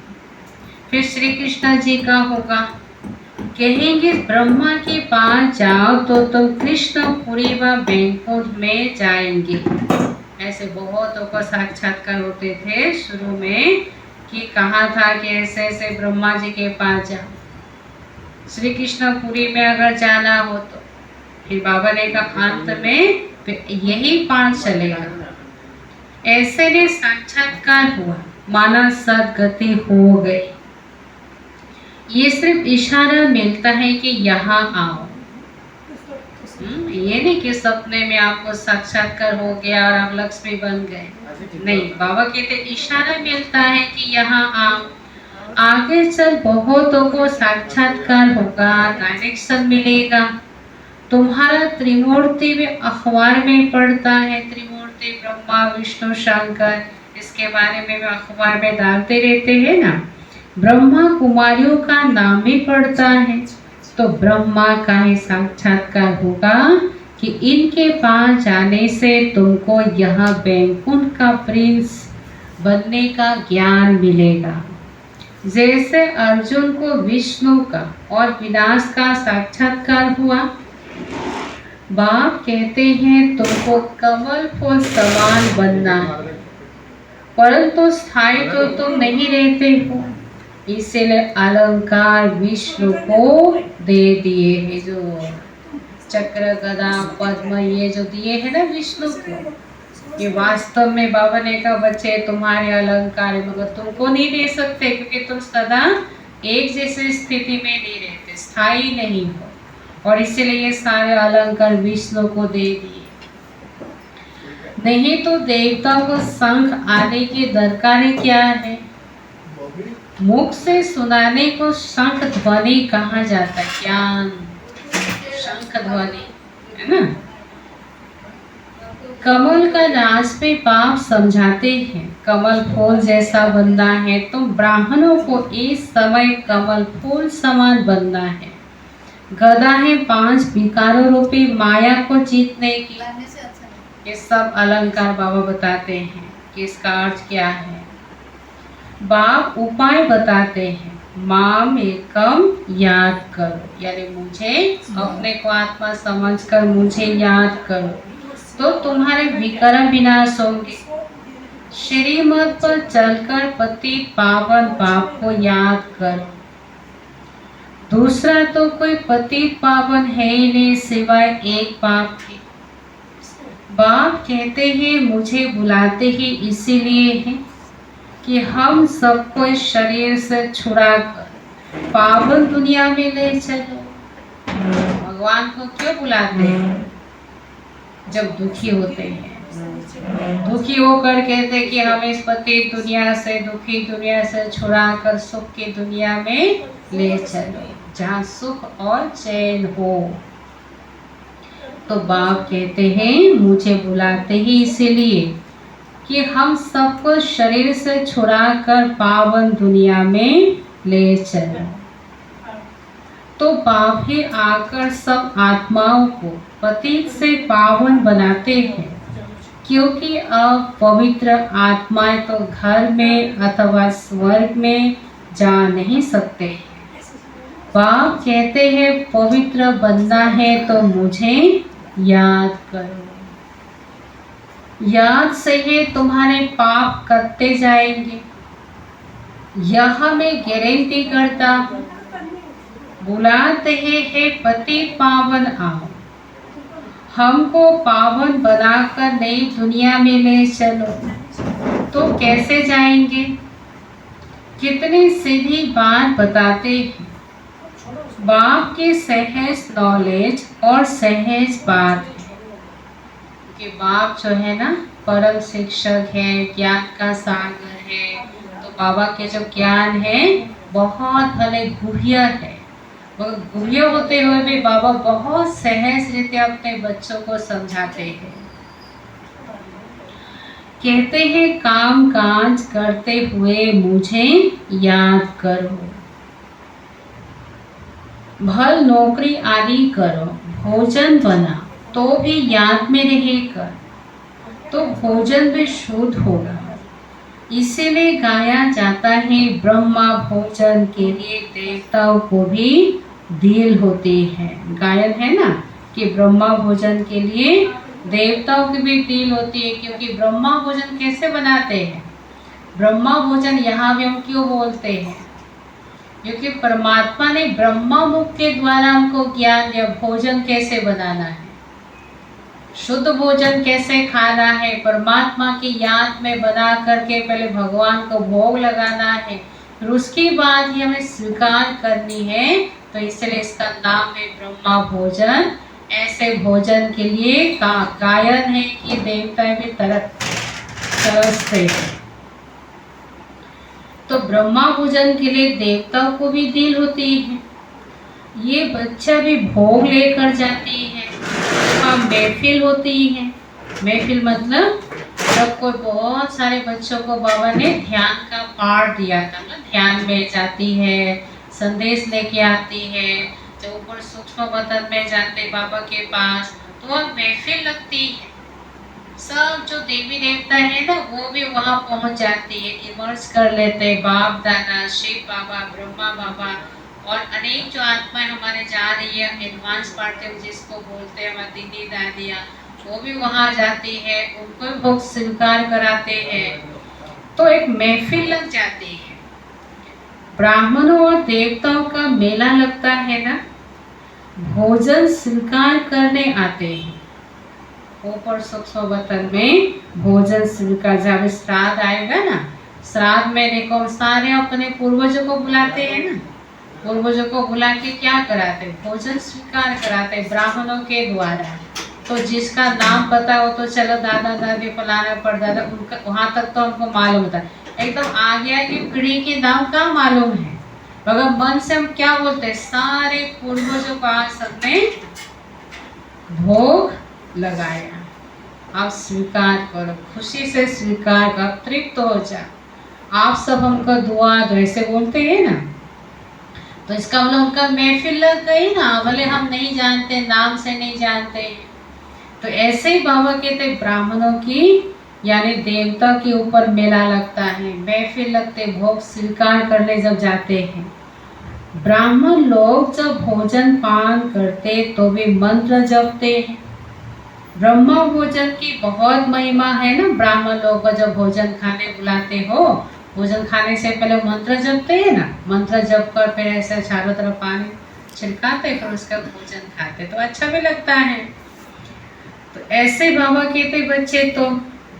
फिर श्री कृष्ण जी का होगा, कहेंगे ब्रह्मा के पास जाओ तो तुम कृष्णपुरी व बैकुंठ में जाएंगे। ऐसे बहुतों को साक्षात्कार होते थे शुरू में कि कहा था कि ऐसे ऐसे ब्रह्मा जी के पास जाओ। श्री कृष्णपुरी में अगर जाना हो तो फिर बाबा ने कहा अंत में यही पाठ चलेगा। ऐसे ने साक्षात्कार हुआ, माना सदगति हो गई। ये सिर्फ इशारा मिलता है कि यहाँ आओ। ये नहीं कि सपने में आपको साक्षात्कार हो गया और आप लक्ष्मी बन गए, नहीं। बाबा कहते इशारा मिलता है कि यहाँ आओ। आगे चल बहुतों को साक्षात्कार होगा, डायरेक्शन मिलेगा। तुम्हारा त्रिमूर्ति भी अखबार में पढ़ता है, त्रिमूर्ति ब्रह्मा विष्णु शंकर, इसके बारे में भी अखबार में डालते रहते हैं ना। ब्रह्मा कुमारियों का नाम भी पढ़ता है, तो ब्रह्मा का ही साक्षात्कार होगा कि इनके पास जाने से तुमको यहाँ बैकुंठ का प्रिंस बनने का ज्ञान मिलेगा। जैसे अर्जुन को विष्णु का और विनाश का साक्षात्कार हुआ। बाप कहते हैं तुमको कमल फूल समान बनना है, परंतु स्थायी तो तुम नहीं रहते हो, इसलिए अलंकार विष्णु को दे दिए हैं। जो चक्र गदा पद्म ये जो दिए हैं ना विष्णु को, ये वास्तव में बाबा ने कहा बच्चे तुम्हारे अलंकार है, मगर तुमको नहीं दे सकते क्योंकि तुम सदा एक जैसे स्थिति में नहीं रहते, स्थायी नहीं हो, और इसलिए ये सारे अलंकार विष्णु को दे दिए। नहीं तो देवताओं को शंख आदि की दरकार क्या है? मुख से सुनाने को शंख ध्वनि कहा जाता है, ज्ञान शंख ध्वनि है ना। कमल का राज पे बाप समझाते हैं कमल फूल जैसा बनना है, तो ब्राह्मणों को इस समय कमल फूल समान बनना है। गदा है 5 विकारों रूपी माया को जीतने की। ये सब अलंकार बाबा बताते हैं कि इसका अर्थ क्या है। बाप उपाय बताते हैं, माम एकम याद करो, यानी मुझे अपने को आत्मा समझकर मुझे याद करो तो तुम्हारे विकार विनाश होंगे। श्रीमत पर चलकर पति पावन बाप को याद करो। दूसरा तो कोई पति पावन है ही नहीं सिवाय एक बाप के। बाप कहते हैं मुझे बुलाते ही इसीलिए है कि हम सबको शरीर से छुड़ाकर पावन दुनिया में ले चलो। भगवान को क्यों बुलाते हैं? जब दुखी होते हैं, दुखी होकर कहते कि हम इस पतित दुनिया से, दुखी दुनिया से छुड़ाकर सुख की दुनिया में ले चलो, जहाँ सुख और चैन हो। तो बाप कहते हैं मुझे बुलाते ही इसीलिए कि हम सबको शरीर से छुड़ाकर पावन दुनिया में ले चलो। तो बाप ही आकर सब आत्माओं को पतित से पावन बनाते हैं, क्योंकि अब पवित्र आत्माएं तो घर में अथवा स्वर्ग में जा नहीं सकते। बाप कहते हैं पवित्र बनना है तो मुझे याद करो। याद से ही तुम्हारे पाप कटते जाएंगे, यह मैं गारंटी करता हूँ। बुलाते हैं पति पावन आओ, हमको पावन बनाकर नई दुनिया में ले चलो। तो कैसे जाएंगे? कितनी सीधी बात बताते हैं। बाप की सहज नॉलेज और सहज बात है कि बाप जो है ना परम शिक्षक है, ज्ञान का सागर है। तो बाबा के जो ज्ञान है बहुत भले गुह्य है, गुह्य होते हुए भी बाबा बहुत सहज रीते अपने बच्चों को समझाते हैं। कहते हैं काम काज करते हुए मुझे याद करो। भल नौकरी आदि करो, भोजन बना तो भी याद में रहेगा, तो भोजन भी शुद्ध होगा। इसीलिए गाया जाता है ब्रह्मा भोजन के लिए देवताओं को भी दिल होती है। गायन है ना कि ब्रह्मा भोजन के लिए देवताओं की भी दिल होती है, क्योंकि ब्रह्मा भोजन कैसे बनाते हैं? ब्रह्मा भोजन यहाँ भी हम क्यों बोलते हैं? क्योंकि परमात्मा ने ब्रह्मा मुख के द्वारा हमको ज्ञान दिया भोजन कैसे बनाना है, शुद्ध भोजन कैसे खाना है, परमात्मा की याद में बना करके पहले भगवान को भोग लगाना है, फिर उसके बाद ही हमें स्वीकार करनी है। तो इसलिए इसका नाम है ब्रह्मा भोजन। ऐसे भोजन के लिए गायन है कि देवता भी तरसते हैं। तो ब्रह्मा भोजन के लिए देवताओं को भी दिल होती है। ये बच्चा भी भोग लेकर जाती है। वहाँ महफिल होती है। महफिल मतलब जब कोई बहुत सारे बच्चों को बाबा ने ध्यान का पाठ दिया था, मतलब ध्यान में जाती है, संदेश लेके आती है, जब ऊपर सूक्ष्म बदन में जाते बाबा के पास तो वह महफिल लगती है। सब जो देवी देवता है ना वो भी वहाँ पहुँच जाती है, इमर्ज कर लेते हैं। बाप दादा, शिव बाबा, ब्रह्मा बाबा और अनेक जो आत्माएं हमारे जा रही है, एडवांस पार्टी जिसको बोलते हैं हमारी दीदी दादियाँ, वो भी वहाँ जाती है, उनको भी भोग स्वीकार कराते हैं। तो एक महफिल लग जाती है, ब्राह्मणों और देवताओं का मेला लगता है ना, भोजन स्वीकार करने आते हैं। ऊपर सूक्ष्म वतन में भोजन स्वीकार, जब श्राद्ध आएगा ना, श्राद्ध में देखो सारे अपने पूर्वजों को बुलाते हैं ना, पूर्वजों को बुला के क्या कराते, भोजन स्वीकार कराते ब्राह्मणों के द्वारा। तो जिसका नाम पता हो तो चलो दादा दादी फलाना परदादा, उनका वहां तक तो हमको मालूम होता है। एकदम आगे की पीढ़ी के नाम का मालूम है, मगर मन से हम क्या बोलते हैं, सारे पूर्वजों का आज सबने भोग लगाया, आप स्वीकार करो, खुशी से स्वीकार करो, तृप्त हो जा, आप सब हमको दुआ दो, ऐसे बोलते हैं ना। तो इसका मतलब उनका महफिल लग गई ना, भले हम नहीं जानते, नाम से नहीं जानते। तो ऐसे ही बाबा कहते ब्राह्मणों की यानी देवता के ऊपर मेला लगता है, महफिल लगते, भोग स्वीकार करने जब जाते हैं। ब्राह्मण लोग जब भोजन पान करते तो भी मंत्र जपते हैं। ब्रह्मा भोजन की बहुत महिमा है ना, ब्राह्मण लोग को जब भोजन खाने बुलाते हो, भोजन खाने से पहले मंत्र जपते हैं ना, मंत्र जप कर फिर ऐसे चारों तरफ पानी छिड़काते, फिर उसका भोजन खाते, तो अच्छा भी लगता है। तो ऐसे बाबा कहते बच्चे, तो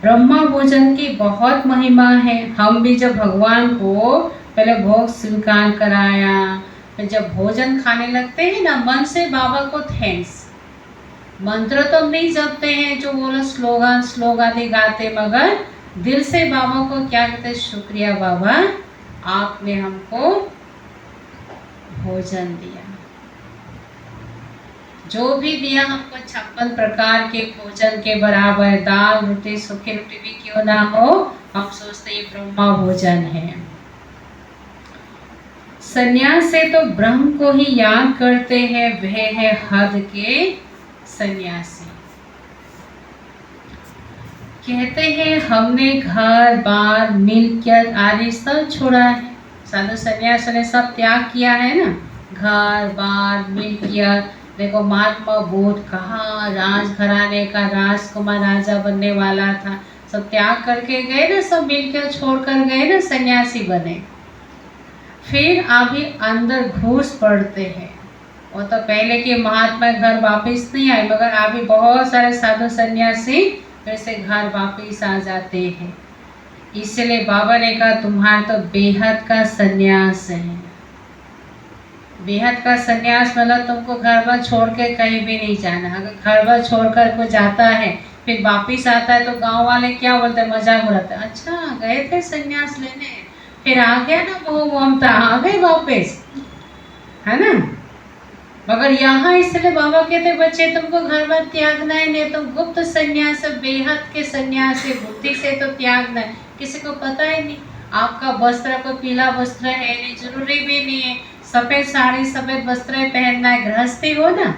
ब्रह्मा भोजन की बहुत महिमा है। हम भी जब भगवान को पहले भोग स्वीकार कराया, फिर जब भोजन खाने लगते हैं ना, मन से बाबा को थैंक्स, मंत्र तो हम नहीं जपते हैं जो वो स्लोगन स्लोगाने गाते, मगर दिल से बाबा को क्या कहते, शुक्रिया बाबा, आपने हमको भोजन दिया, जो भी दिया हमको 56 प्रकार के भोजन के बराबर, दाल रोटी सूखी रोटी भी क्यों ना हो, हम सोचते ये ब्रह्मा भोजन है। सन्यास से तो ब्रह्म को ही याद करते हैं, वह है हद के सन्यासी। कहते हैं हमने घर बार मिल्कियत आदि सब छोड़ा है, साधु सन्यास ने सब त्याग किया है ना, घर बार मिल्कियत। देखो महात्मा बुद्ध कहाँ राजघराने का राजकुमार राजा बनने वाला था, सब त्याग करके गए ना, सब मिलकर छोड़ कर गए ना, सन्यासी बने। फिर अभी अंदर घूस पड़ते हैं, वो तो पहले के महात्मा घर वापिस नहीं आए, मगर अभी बहुत सारे साधु सन्यासी फिर से घर वापिस आ जाते हैं। इसलिए बाबा ने कहा तुम्हारा तो बेहद का सन्यास है। बेहद का सन्यास मतलब तुमको घर बार छोड़ के कहीं भी नहीं जाना। अगर घर बार छोड़ कर कोई जाता है फिर वापिस आता है तो गांव वाले क्या बोलते हैं, मजाक उड़ाते हैं, अच्छा गए थे सन्यास लेने, फिर आ गया ना वो ममता, आ गए वापिस, है ना। मगर यहाँ इसलिए बाबा कहते बच्चे तुमको घर बार त्यागना है, नहीं तो गुप्त सन्यास, बेहद के सन्यास है, बुद्धि से तो त्यागना है। किसी को पता ही नहीं, आपका वस्त्र को पीला वस्त्र है नहीं, जरूरी भी नहीं है सफेद साड़ी सफेद वस्त्र पहनना है, गृहस्थी हो ना।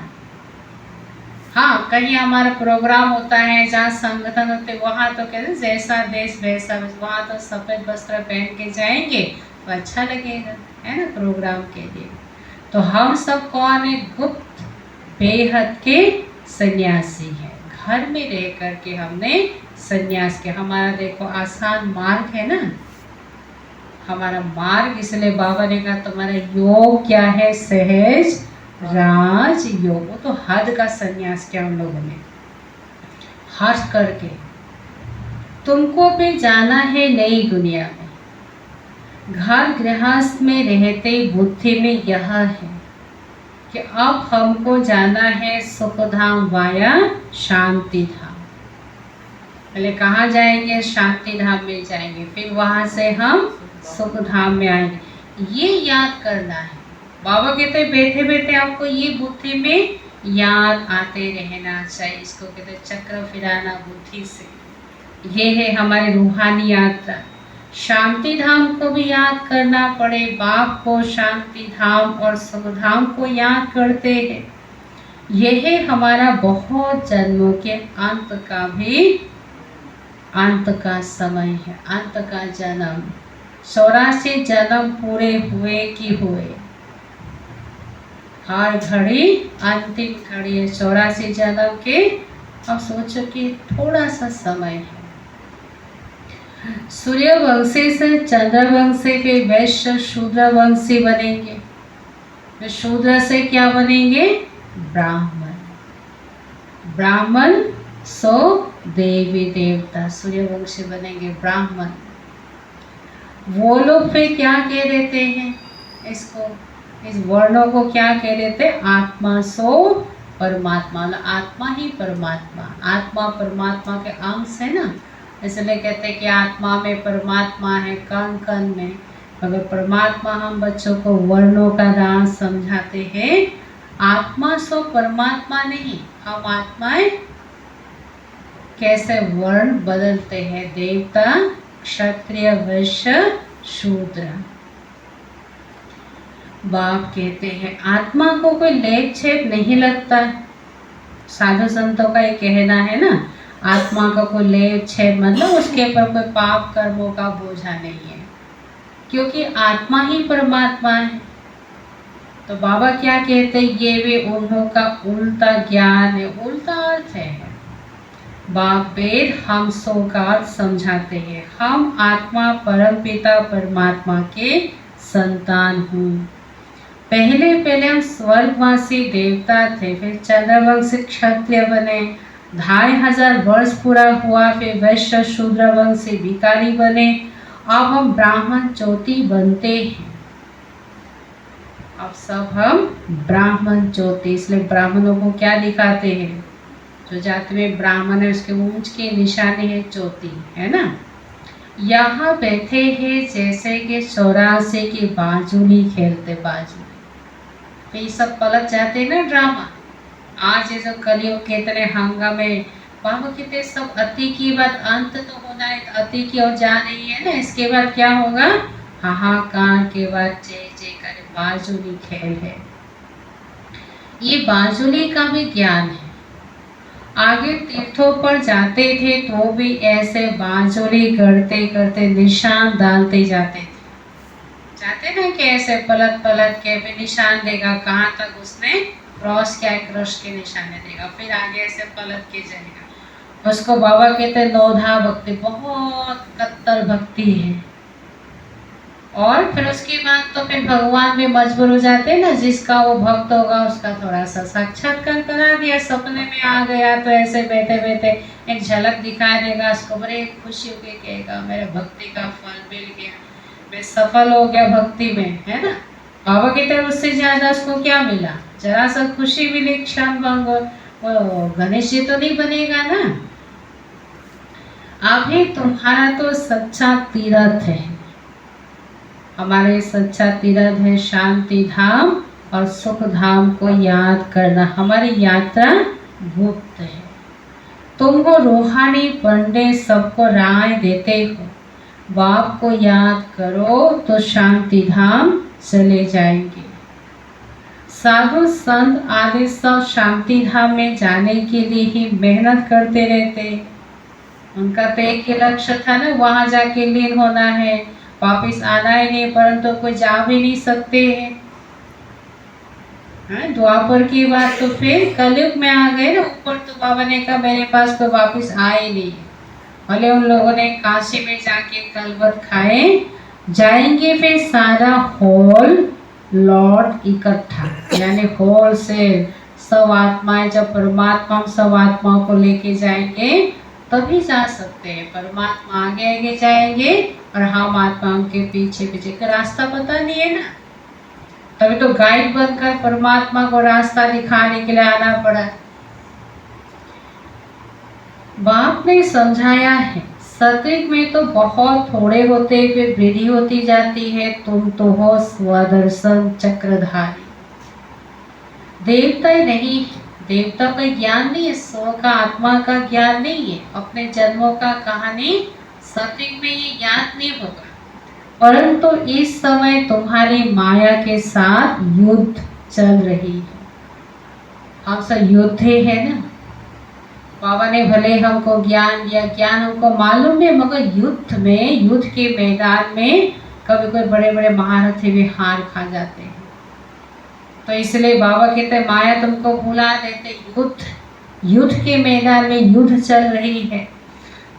हाँ, कहीं हमारा प्रोग्राम होता है जहाँ संगठन होते वहाँ तो कहते जैसा देश वैसा, वहाँ तो सफेद वस्त्र पहन के जाएंगे तो अच्छा लगेगा, है ना, प्रोग्राम के लिए। तो हम सब कौन है, गुप्त बेहद के सन्यासी है, घर में रह कर के हमने सन्यास के, हमारा देखो आसान मार्ग है ना, हमारा मार्ग। इसलिए बाबा ने कहा तुम्हारा योग क्या है, सहज राज योग। वो तो हद का सन्यास किया उन लोगों ने, हट करके। तुमको भी जाना है नई दुनिया में, घर गृहस्थ में रहते बुद्धि में यह है कि अब हमको जाना है सुखधाम वाया शांति धाम। पहले कहाँ जाएंगे, शांति धाम में जाएंगे, फिर वहां से हम सुख धाम में आएंगे। ये याद करना है। बाबा कहते हैं बैठे बैठे आपको ये बुद्धि में याद आते रहना चाहिए। इसको कहते हैं चक्र फिराना बुद्धि से। ये है हमारी रूहानी यात्रा। शांति धाम को भी याद करना पड़े, बाप को शांति धाम और सुख धाम को याद करते हैं। यह है हमारा बहुत जन्मों के अंत का भी अंत का समय है, अंत का जन्म। 84 जन्म पूरे हुए कि हुए, हर घड़ी अंतिम घड़ी है 84 जन्म के। अब सोचो कि थोड़ा सा समय है। सूर्यवंशी से चंद्रवंशी के वैश्य शूद्रवंशी बनेंगे, तो शूद्र से क्या बनेंगे? ब्राह्मण। ब्राह्मण सो देवी देवता, सूर्यवंशी बनेंगे ब्राह्मण। वो लोग फिर क्या कह देते हैं इसको, इस वर्णों को क्या कह देते हैं? आत्मा सो परमात्मा। आत्मा ही परमात्मा, आत्मा परमात्मा के अंश है ना, इसलिए कहते हैं कि आत्मा में परमात्मा है, कण कण में। अगर परमात्मा हम बच्चों को वर्णों का राज समझाते हैं, आत्मा सो परमात्मा नहीं, हम आत्माएं कैसे वर्ण बदलते हैं, देवता, क्षत्रिय, वैश्य, शूद्र। बाप कहते हैं आत्मा को कोई लेप छेप नहीं लगता। साधु संतों का ये कहना है ना, आत्मा का कोई लेप छेप मतलब उसके ऊपर कोई पाप कर्मों का बोझा नहीं है, क्योंकि आत्मा ही परमात्मा है। तो बाबा क्या कहते हैं, ये भी उन्हों का उल्टा ज्ञान है, उल्टा अर्थ है। बाप वेद हम सो का अर्थ समझाते हैं। हम आत्मा परमपिता परमात्मा के संतान हूँ। पहले हम स्वर्गवासी देवता थे, फिर चंद्रवंशी क्षत्रिय बने, 2500 वर्ष पूरा हुआ, फिर वैश्य शूद्रवंशी भिखारी बने, अब हम ब्राह्मण ज्योति बनते हैं। अब सब हम ब्राह्मण ज्योति, इसलिए ब्राह्मणों को क्या दिखाते हैं? जो जाति में ब्राह्मण है उसके मूंछ की निशानी है ज्योति, है ना। यहाँ बैठे हैं जैसे कि 84 की बाजुली खेलते, बाजुली तो ये सब पलट जाते हैं ना ड्रामा। आज ये जो कलयुग के इतने हंगामे, बाबा कहते सब अति की बात अंत तो होना है, अति की ओर जा रही है ना। इसके बाद क्या होगा? हाहाकार के बाद जय जय करे, बाजुली खेल है। ये बाजुली का भी ज्ञान है। आगे तीर्थों पर जाते थे तो भी ऐसे बाजुली करते करते निशान डालते जाते थे। जाते ना कि ऐसे पलट पलट के भी निशान देगा, कहाँ तक उसने क्रॉस किया, क्रॉस के निशान देगा, फिर आगे ऐसे पलट के जाएगा। उसको बाबा कहते नौधा भक्ति, बहुत कट्टर भक्ति है। और फिर उसके बाद तो फिर भगवान भी मजबूर हो जाते हैं ना, जिसका वो भक्त होगा उसका थोड़ा सा साक्षात्कार करा दिया, सपने में आ गया तो ऐसे बैठे बैठे एक झलक दिखा देगा, उसको बड़े खुशी होके कहेगा मेरे भक्ति का फल मिल गया, मैं सफल हो गया भक्ति में, है ना। बाबा कहते हैं उससे ज्यादा उसको क्या मिला? जरा सा खुशी मिली, क्षण भंग। वो गणेश जी तो नहीं बनेगा ना। अभी तुम्हारा तो सच्चा तीर्थ है, हमारे सच्चा तीर्थ है शांति धाम और सुख धाम को याद करना। हमारी यात्रा गुप्त है। तुम हो रूहानी पंडित, सबको राय देते हो, बाप को याद करो तो शांति धाम चले जाएंगे। साधु संत आदि सब शांति धाम में जाने के लिए ही मेहनत करते रहते। उनका तो एक ही लक्ष्य था ना, वहां जाके लीन होना है, वापिस आना ही नहीं, परंतु कोई जा भी नहीं सकते हैं। द्वापर की बात तो फिर कलयुग में आ गए ना ऊपर, तो बाबा ने कहा मेरे पास कोई वापिस आए नहीं। भले उन लोगों ने काशी में जाके कलवत खाए, जाएंगे फिर सारा होल लॉट इकट्ठा, यानी होल से सब आत्माएं, जब परमात्मा सब आत्माओं को लेके जाएंगे तभी जा सकते हैं। परमात्मा आगे आगे जाएंगे और हम आत्माओं के पीछे पीछे, का रास्ता पता नहीं है ना, तभी तो गाइड बनकर परमात्मा को रास्ता दिखाने के लिए आना पड़ा। बाप ने समझाया है सतयुग में तो बहुत थोड़े होते, फिर वृद्धि होती जाती है। तुम तो हो स्वदर्शन चक्रधारी, देवता ही नहीं, देवता का ज्ञान नहीं है, स्व का आत्मा का ज्ञान नहीं है, अपने जन्मों का कहानी सतयुग में ये ज्ञान नहीं होगा। परंतु इस समय तुम्हारी माया के साथ युद्ध चल रही है। हम सब योद्धे है ना, बाबा ने भले हमको ज्ञान दिया, ज्ञान हमको मालूम है, मगर युद्ध में, युद्ध के मैदान में कभी कोई बड़े बड़े महारथी भी हार खा जाते हैं। तो इसलिए बाबा कहते माया तुमको भुला देते। युद्ध के मैदान में युद्ध चल रही है,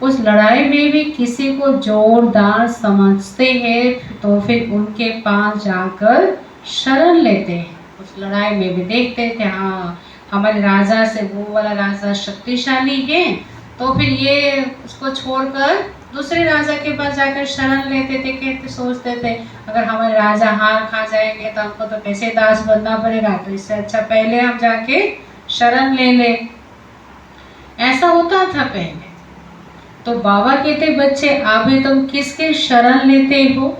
उस लड़ाई में भी किसी को जोरदार समझते हैं तो फिर उनके पास जाकर शरण लेते हैं। उस लड़ाई में भी देखते थे हाँ हमारे राजा से, वो वाला राजा शक्तिशाली है, तो फिर ये उसको छोड़कर दूसरे राजा के पास जाकर शरण लेते थे। कहते सोचते थे अगर हमारे राजा हार खा जाएंगे तो हमको तो कैसे दास बनना पड़ेगा, तो इससे अच्छा पहले हम जाके शरण ले ले। ऐसा होता था पहले। तो बाबा कहते बच्चे अभी तुम किसके शरण लेते हो?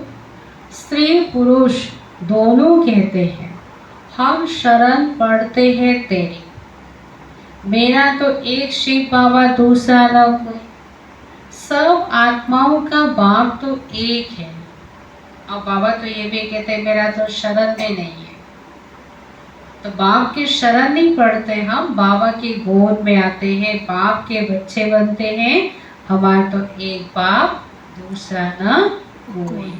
स्त्री पुरुष दोनों कहते हैं हम शरण पढ़ते हैं तेरी। मेरा तो एक शिव बाबा, दूसरा न कोई। सब आत्माओं का बाप तो एक है। और बाबा तो ये भी कहते हैं मेरा तो शरण में नहीं है। तो बाप की शरण नहीं पढ़ते, हम बाबा की गोद में आते हैं, बाप के बच्चे बनते हैं। हमारा तो एक बाप, दूसरा न कोई।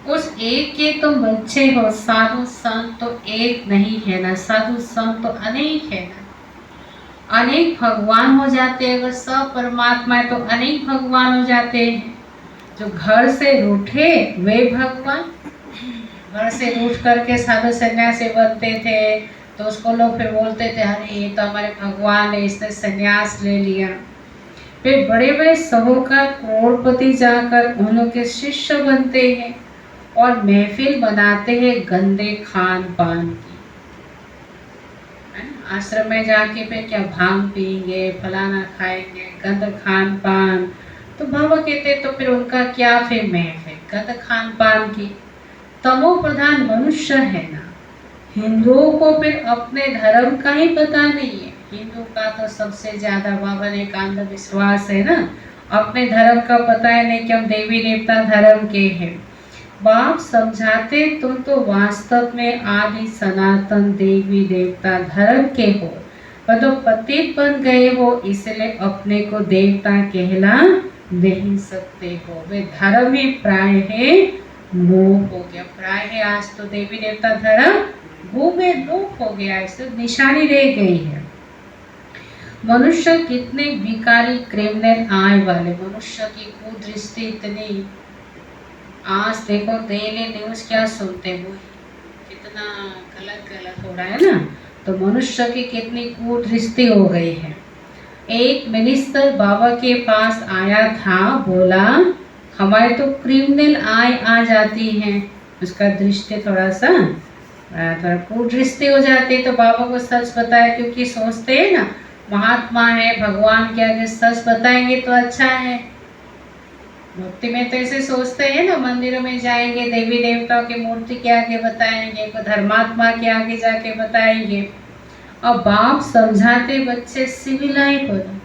उस एक के तुम बच्चे हो। साधु संत तो एक नहीं है ना, साधु संत तो अनेक है ना। अनेक भगवान हो जाते हैं। अगर सब परमात्मा है तो अनेक भगवान हो जाते हैं। जो घर से रूठे वे भगवान, घर से रूठ करके साधु सन्यासी बनते थे तो उसको लोग फिर बोलते थे अरे ये तो हमारे भगवान है, इसने सन्यास ले लिया। फिर बड़े बड़े साहूकार करोड़पति जाकर उन के शिष्य बनते हैं और महफिल बनाते हैं गंदे खान पान की। आश्रम में जाके फिर क्या भांग पिएंगे, फलाना खाएंगे, गंद खान पान। तो बाबा कहते तो फिर उनका क्या फिर महफिल गंद खान पान की। तमो प्रधान मनुष्य है ना। हिंदुओं को फिर अपने धर्म का ही पता नहीं है। हिंदू का तो सबसे ज्यादा बाबा ने का अंधविश्वास है ना, अपने धर्म का पता है नहीं कि हम देवी देवता धर्म के हैं। बाप समझाते तुम तो वास्तव में आदि सनातन देवी देवता धर्म के हो, पर तो पतित बन गए हो, इसलिए अपने को देवता कहला नहीं सकते हो। वे धर्म ही प्राय है लोप हो गया। प्राय है आज तो देवी देवता धर्म वो में लोप हो गया, इससे निशानी रह गई है। मनुष्य कितने विकारी क्रिमिनल आय वाले, मनुष्य की कुदृष्टि इतनी। आज देखो डेली न्यूज क्या सुनते हो, कितना गलत हो रहा है ना। तो मनुष्य की कितनी कुदृष्टि हो गई है। एक मिनिस्टर बाबा के पास आया था, बोला हमारे तो क्रिमिनल आय आ जाती है। उसका दृष्टि थोड़ा कुदृष्टि हो जाती है। तो बाबा को सच बताया, क्योंकि सोचते हैं ना महात्मा है, भगवान के आगे सच बताएंगे तो अच्छा है। भक्ति में तो ऐसे सोचते हैं ना, मंदिरों में जाएंगे देवी देवताओं की मूर्ति के आगे बताएंगे, कोई धर्मात्मा के आगे जाके बताएंगे। और बाप समझाते बच्चे सिविलाइ बनो,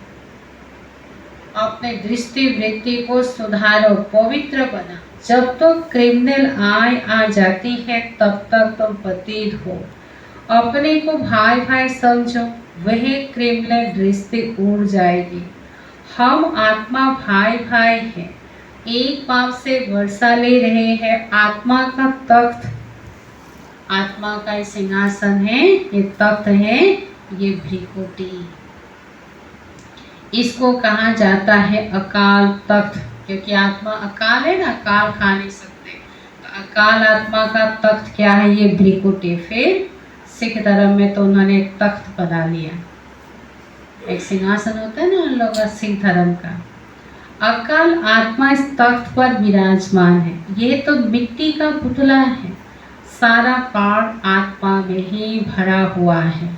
अपने दृष्टि वृत्ति को सुधारो, पवित्र बना। जब तो क्रिमिनल आय आ जाती है तब तक तुम पतित हो। अपने को भाई भाई समझो, वह क्रिमिनल दृष्टि उड़ जाएगी। हम आत्मा भाई भाई हैं, एक बाप से वर्षा ले रहे हैं। आत्मा का तख्त, आत्मा का सिंहासन है, ये तख्त है, ये भ्रिकुटी। इसको कहा जाता है अकाल तख्त, क्योंकि आत्मा अकाल है ना, अकाल खा नहीं सकते। तो अकाल आत्मा का तख्त क्या है? ये भ्रिकुटी। फिर सिख धर्म में तो उन्होंने एक तख्त बना लिया, एक सिंहासन होता है ना उन लोगों का सिख धर्म का। अकाल आत्मा इस तख्त पर विराजमान है। ये तो मिट्टी का पुतला है, सारा पार्ट आत्मा में ही भरा हुआ है।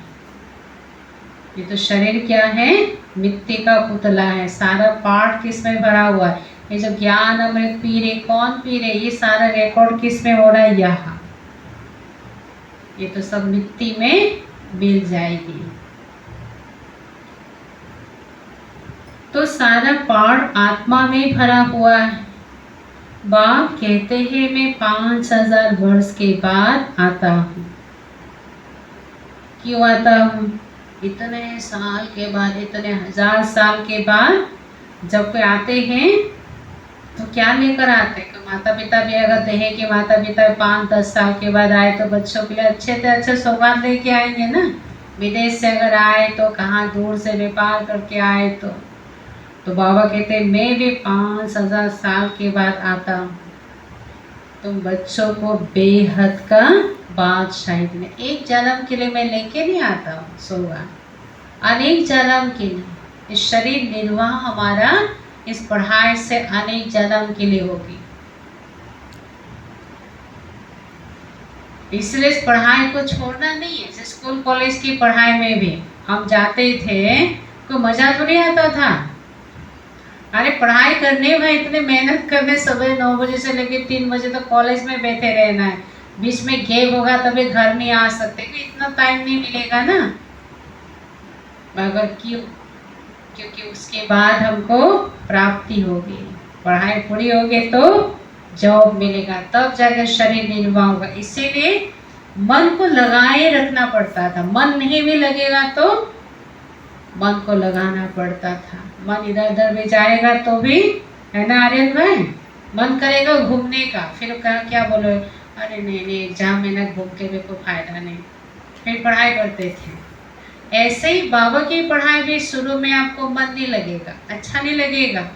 ये तो शरीर क्या है? मिट्टी का पुतला है, सारा पार्ट किसमें भरा हुआ है? ये जो ज्ञान अमृत पी रहे, कौन पी रहे? ये सारा रिकॉर्ड किसमें हो रहा है? यहाँ। ये तो सब मिट्टी में मिल जाएगी। तो सारा पार्ट आत्मा में भरा हुआ है। बाप कहते हैं मैं 5000 वर्ष के बाद आता हूँ। क्यों आता हूँ? इतने साल के बाद, इतने 1000 साल के बाद जब कोई आते हैं तो क्या लेकर आते हैं? माता पिता भी अगर देहे कि माता पिता 5-10 साल के बाद आए तो बच्चों के लिए अच्छे से अच्छे सौगात लेके आएंगे ना। विदेश से अगर आए तो कहाँ दूर से व्यापार करके आए तो बाबा कहते हैं मैं भी 5000 साल के बाद आता हूँ। तुम बच्चों को बेहद का बादशाही में एक जन्म के लिए मैं लेके नहीं आता हूँ सौगात, अनेक जन्म के लिए। इस शरीर निर्वाह हमारा इस पढ़ाई से अनेक जन्म के लिए होगी, इसलिए इस पढ़ाई को छोड़ना नहीं है। जैसे स्कूल कॉलेज की पढ़ाई में भी हम जाते थे तो मजा तो नहीं आता था। अरे पढ़ाई करने में इतने मेहनत करने, सुबह 9 बजे से लेकर 3 बजे तक कॉलेज में बैठे रहना है, बीच में गैप होगा तभी घर नहीं आ सकते, इतना टाइम नहीं मिलेगा ना। मगर क्यों? क्योंकि उसके बाद हमको प्राप्ति होगी, पढ़ाई पूरी होगी तो जॉब मिलेगा, तब जाकर शरीर निर्वाह होगा। इसीलिए मन को लगाए रखना पड़ता था। मन नहीं भी लगेगा तो मन को लगाना पड़ता था। मन इधर उधर भी जाएगा तो भी, है ना आर्यन भाई, मन करेगा घूमने का, फिर क्या बोलो, अरे नहीं एग्जाम में ना घूम के भी कोई फायदा नहीं, फिर पढ़ाई करते थे। ऐसे ही बाबा की पढ़ाई भी शुरू में आपको मन नहीं लगेगा, अच्छा नहीं लगेगा,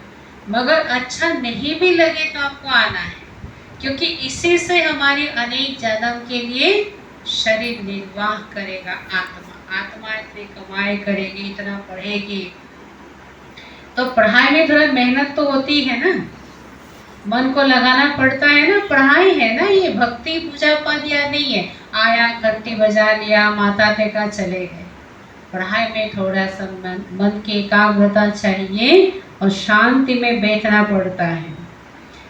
मगर अच्छा नहीं भी लगे तो आपको आना है, क्योंकि इसी से हमारी अनेक जन्म के लिए शरीर निर्वाह करेगा। आत्मा इतनी कमाई करेगी, इतना पढ़ेगी, तो पढ़ाई में थोड़ा मेहनत तो होती है ना, मन को लगाना पड़ता है ना। पढ़ाई है ना, ये भक्ति पूजा पाठ या नहीं है, आया घंटी बजा लिया माता टेका चले गए। पढ़ाई में थोड़ा सा मन की एकाग्रता चाहिए और शांति में बैठना पड़ता है।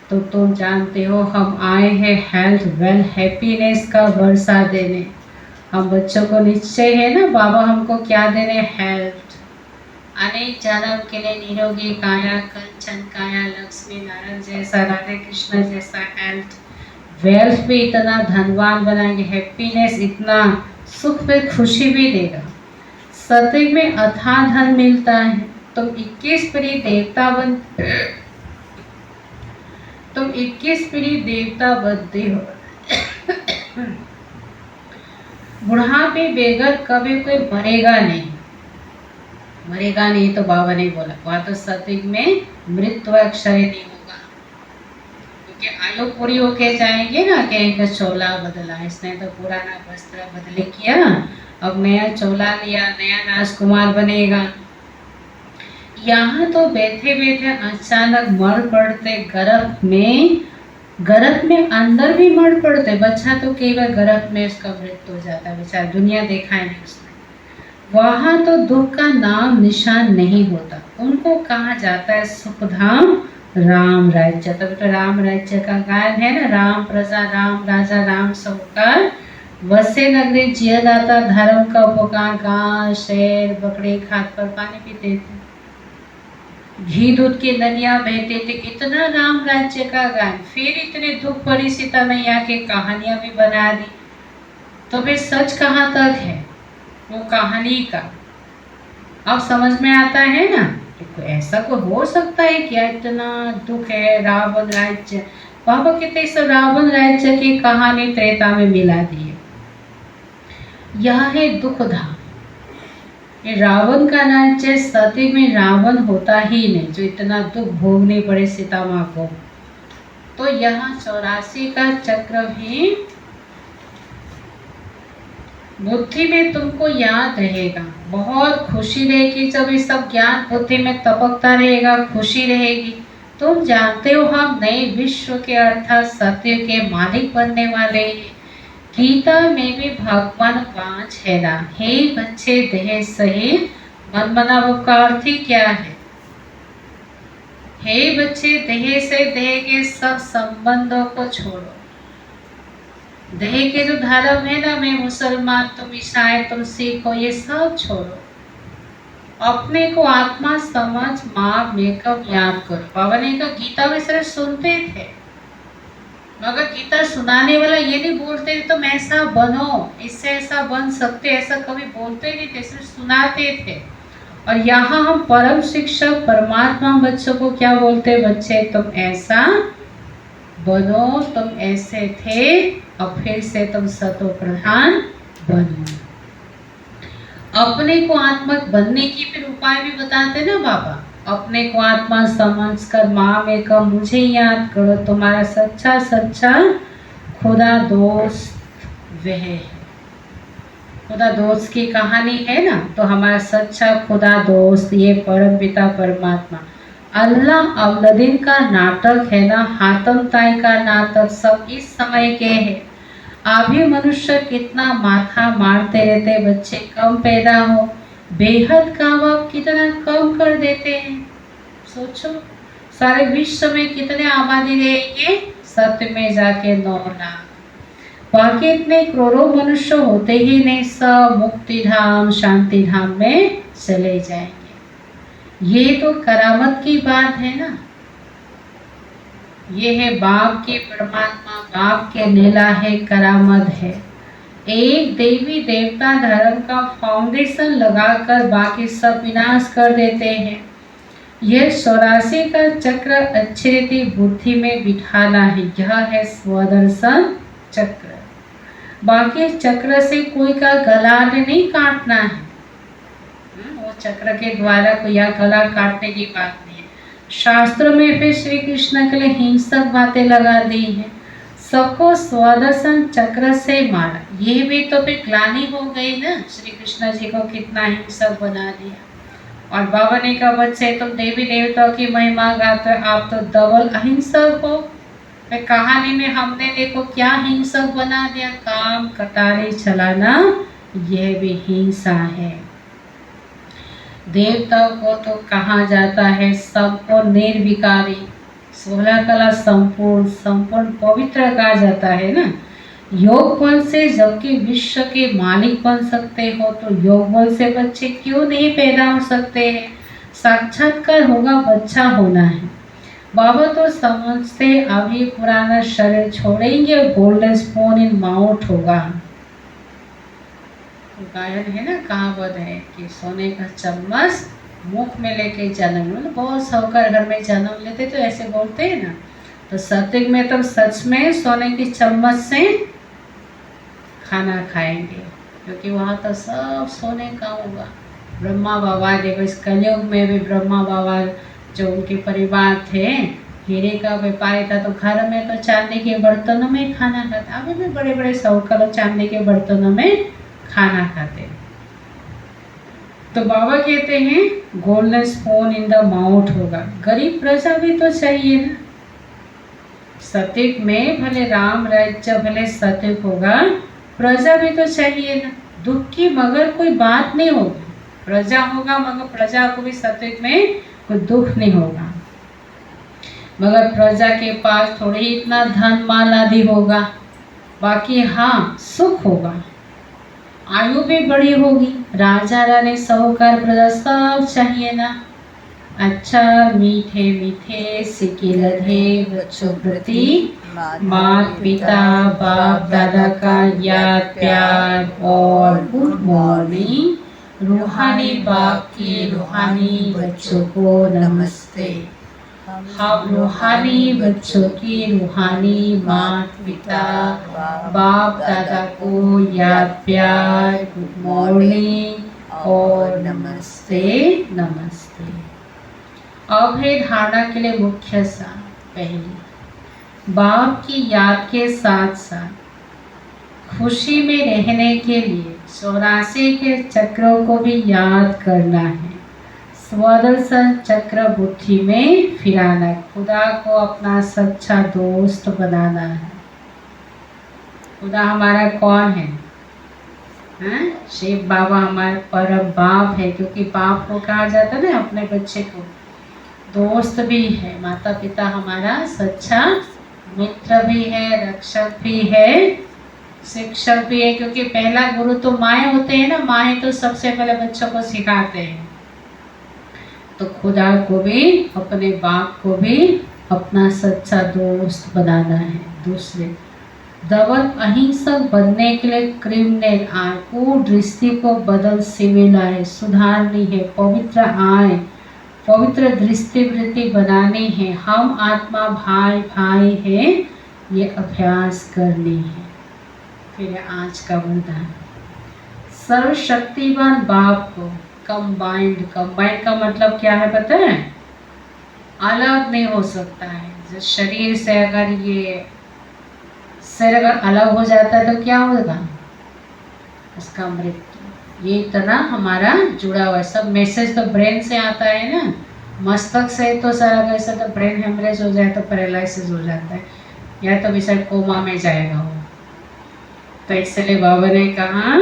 तो तुम जानते हो हम आए हैं हेल्थ वेल्थ हैप्पीनेस का वर्षा देने। हम बच्चों को निश्चय है ना, बाबा हमको क्या देने? हेल्थ, अनेक जन्म के लिए निरोगी काया, कंचन काया, लक्ष्मी नारायण जैसा, राधे कृष्ण जैसा हेल्थ। वेल्थ भी इतना धनवान बनाएंगे, हैप्पीनेस इतना सुख पे खुशी भी देगा। सतयुग में अथाह धन मिलता है। तुम 21 पीढ़ी देवता बनते हो। बुढ़ापे बेगर कभी कोई मरेगा नहीं, मरेगा नहीं तो बाबा ने बोला, वहाँ तो सतयुग में मृत्यु अक्षय नहीं होगा, क्योंकि आयु पूरी होके जाएंगे ना। कहीं चोला बदला, इसने तो पुराना वस्त्र बदले किया, अब नया चोला लिया, नया राजकुमार बनेगा। यहाँ तो बैठे बैठे अचानक मर पड़ते, गर्भ में अंदर भी मर पड़ते। बच्चा तो कई बार गर्भ में उसका मृत्यु हो जाता है, बेचारा दुनिया देखा है नहीं उसने। वहाँ तो दुख का नाम निशान नहीं होता, उनको कहा जाता है सुखधाम राम राज्य। तब तो राम राज्य का गायन है ना, राम प्रजा राम राजा राम सौकार, वसे नगरी जिया दाता, धर्म का उपकार, गाय शेर बकरे खाद पर पानी पीते थे, घी दूध की नदियां बहते थे। इतना राम राज्य का गान, फिर इतने दुख भरी सीता मैया की कहानियां भी बना दी। तो फिर सच कहाँ तक है वो कहानी का? अब समझ में आता है ना कि ऐसा को हो सकता है क्या? इतना दुख है, रावण राज्य। बाबा कहते इस रावण राज्य की कहानी त्रेता में मिला दी है। यह है दुख धाम। ये रावण का राज्य, सतयुग में रावण होता ही नहीं जो इतना दुख भोगने पड़े सीता माँ को। तो यहाँ 84 का चक्र भी बुद्धि में तुमको याद रहेगा, बहुत खुशी रहेगी जब ये सब ज्ञान बुद्धि में टपकता रहेगा, खुशी रहेगी। तुम जानते हो हम नए विश्व के अर्थात सत्य के मालिक बनने वाले हैं। गीता में भी भगवान वाच है ना, हे बच्चे देह सहित मन बनाओ का अर्थ ही क्या है? हे बच्चे देह से देह के सब संबंधों को छोड़ो। देह के जो धर्म है ना, मैं मुसलमान, तुम ईसाई, तुम सिख हो, ये सब छोड़ो। अपने को आत्मा समझ माँ मेकअप याद करो। बाबा ने कहा गीता में सिर्फ सुनते थे, मगर गीता सुनाने वाला ये नहीं बोलते तुम ऐसा बनो, इससे ऐसा बन सकते, ऐसा कभी बोलते नहीं थे, सिर्फ सुनाते थे। और यहाँ हम परम शिक्षक परमात्मा बच्चों को क्या बोलते, बच्चे तुम ऐसा बनो, तुम ऐसे थे और फिर से तुम सतो प्रधान बनो। अपने को आत्मा बनने की फिर उपाय भी बताते ना बाबा। अपने को आत्मा समझकर माँ में कब मुझे याद करो, तुम्हारा सच्चा सच्चा खुदा दोस्त वह है। खुदा दोस्त की कहानी है ना, तो हमारा सच्चा खुदा दोस्त ये परम पिता परमात्मा अल्लाह अवलदीन का नाटक है ना, हातम ताई का नाटक सब इस समय के है। अभी मनुष्य कितना माथा मारते रहते, बच्चे कम पैदा हो, बेहद काम आप कितना कम कर देते हैं। सोचो सारे विश्व में कितने आबादी रहेंगे, सत्य में जाके 9 लाख, बाकी इतने करोड़ों मनुष्य होते ही नहीं, सब मुक्ति धाम शांति धाम में चले जाएंगे। ये तो करामत की बात है ना, ये है बाप की परमात्मा, बाप के लीला है, करामत है। एक देवी देवता धर्म का फाउंडेशन लगाकर बाकी सब विनाश कर देते हैं। यह 84 का चक्र अच्छी रीति बुद्धि में बिठाना है, यह है स्वदर्शन चक्र। बाकी चक्र से कोई का गला नहीं काटना है, वो चक्र के द्वारा कोई या गला काटने की बात नहीं है। शास्त्र में फिर श्री कृष्ण के लिए हिंसक बातें लगा दी है, सबको स्वदर्शन चक्र से मारा। ये भी तो फिर ग्लानि हो गई ना, श्री कृष्ण जी को कितना हिंसक बना दिया। और बाबा ने कहा बच्चे तुम देवी देवताओं की महिमा गाते हो, आप तो डबल अहिंसक हो। फिर कहानी में हमने देखो क्या हिंसक बना दिया, काम कटारी चलाना, यह भी हिंसा है। देवताओं को तो कहा जाता है सबको निर्विकारी, 16 कला संपूर्ण संपूर्ण पवित्र कहा जाता है ना। योग बल से जबकि विश्व के मालिक बन सकते हो, तो योग बल से बच्चे क्यों नहीं पैदा हो सकते हैं। साक्षात्कार होगा, बच्चा होना है। बाबा तो समझते अभी पुराना शरीर छोड़ेंगे और गोल्डन स्पून इन माउथ होगा। गायन है ना, कहावत है कि सोने का चम्मच मुख में लेके जन्म, मतलब बहुत साहूकार घर में जन्म लेते तो ऐसे बोलते हैं ना। तो सत्युग में तो सच में सोने की चम्मच से खाना खाएंगे, क्योंकि वहाँ तो सब सोने का होगा। ब्रह्मा बाबा देखो, इस कलयुग में भी ब्रह्मा बाबा जो उनके परिवार थे, हीरे का व्यापारी था, तो घर में तो चांदी के बर्तनों में खाना खाता। अभी भी बड़े बड़े साहूकार चांदी के बर्तनों में खाना खाते। तो बाबा कहते हैं golden spoon in the mouth होगा। गरीब प्रजा भी तो चाहिए ना। सत्युग में भले राम राज्य भले सत्युग होगा, प्रजा भी तो चाहिए ना। दुख की मगर कोई बात नहीं होगी, प्रजा होगा मगर प्रजा को भी सत्युग में कोई दुख नहीं होगा। मगर प्रजा के पास थोड़ी ही इतना धन माल आदि होगा, बाकी हाँ सुख होगा, आयु भी बड़ी होगी। राजा रानी साहूकार प्रजा सब चाहिए ना। अच्छा मीठे मीठे सिक्के लधे बच्चों प्रति माता पिता बाप दादा का याद प्यार और गुड मॉर्निंग। रूहानी बाप के रूहानी बच्चों को नमस्ते। हम रूहानी बच्चों की रूहानी माता पिता बाप दादा को याद प्यार गुड मॉर्निंग और नमस्ते नमस्ते। अब है धारणा के लिए मुख्य सार। पहली, बाप की याद के साथ साथ खुशी में रहने के लिए 84 के चक्रों को भी याद करना है। स्वदर्शन चक्र बुद्धि में फिराना है, खुदा को अपना सच्चा दोस्त बनाना है। खुदा हमारा कौन है? शिव बाबा हमारा परम बाप है, क्योंकि बाप को कहा जाता है ना अपने बच्चे को दोस्त भी है। माता पिता हमारा सच्चा मित्र भी है, रक्षक भी है, शिक्षक भी है, क्योंकि पहला गुरु तो माए होते हैं ना। माए तो सबसे पहले बच्चों को सिखाते हैं। तो खुदा को भी अपने बाप को भी अपना सच्चा दोस्त बनाना है। दूसरे, दवत अहिंसक बनने के लिए क्रिमिनल आए, कुदृष्टि को बदल सिविल आए, सुधारनी है, पवित्र आए, पवित्र दृष्टि वृत्ति बनानी है, हम आत्मा भाई भाई है, ये अभ्यास करनी है। फिर आज का वरदान, सर्वशक्तिवान बाप को कंबाइंड का मतलब क्या है पता है? अलग नहीं हो सकता है। जैसे शरीर से अगर ये सिर अगर अलग हो जाता है तो क्या होगा? उसका मृत्यु। ये इतना हमारा जुड़ा हुआ है। सब मैसेज तो ब्रेन से आता है ना, मस्तक से तो सारा कैसा, तो ब्रेन हेमरेज हो जाए तो पैरालिसिस हो जाता है, या तो विषय कोमा में जाएगा वो। तो इसलिए बाबा ने कहा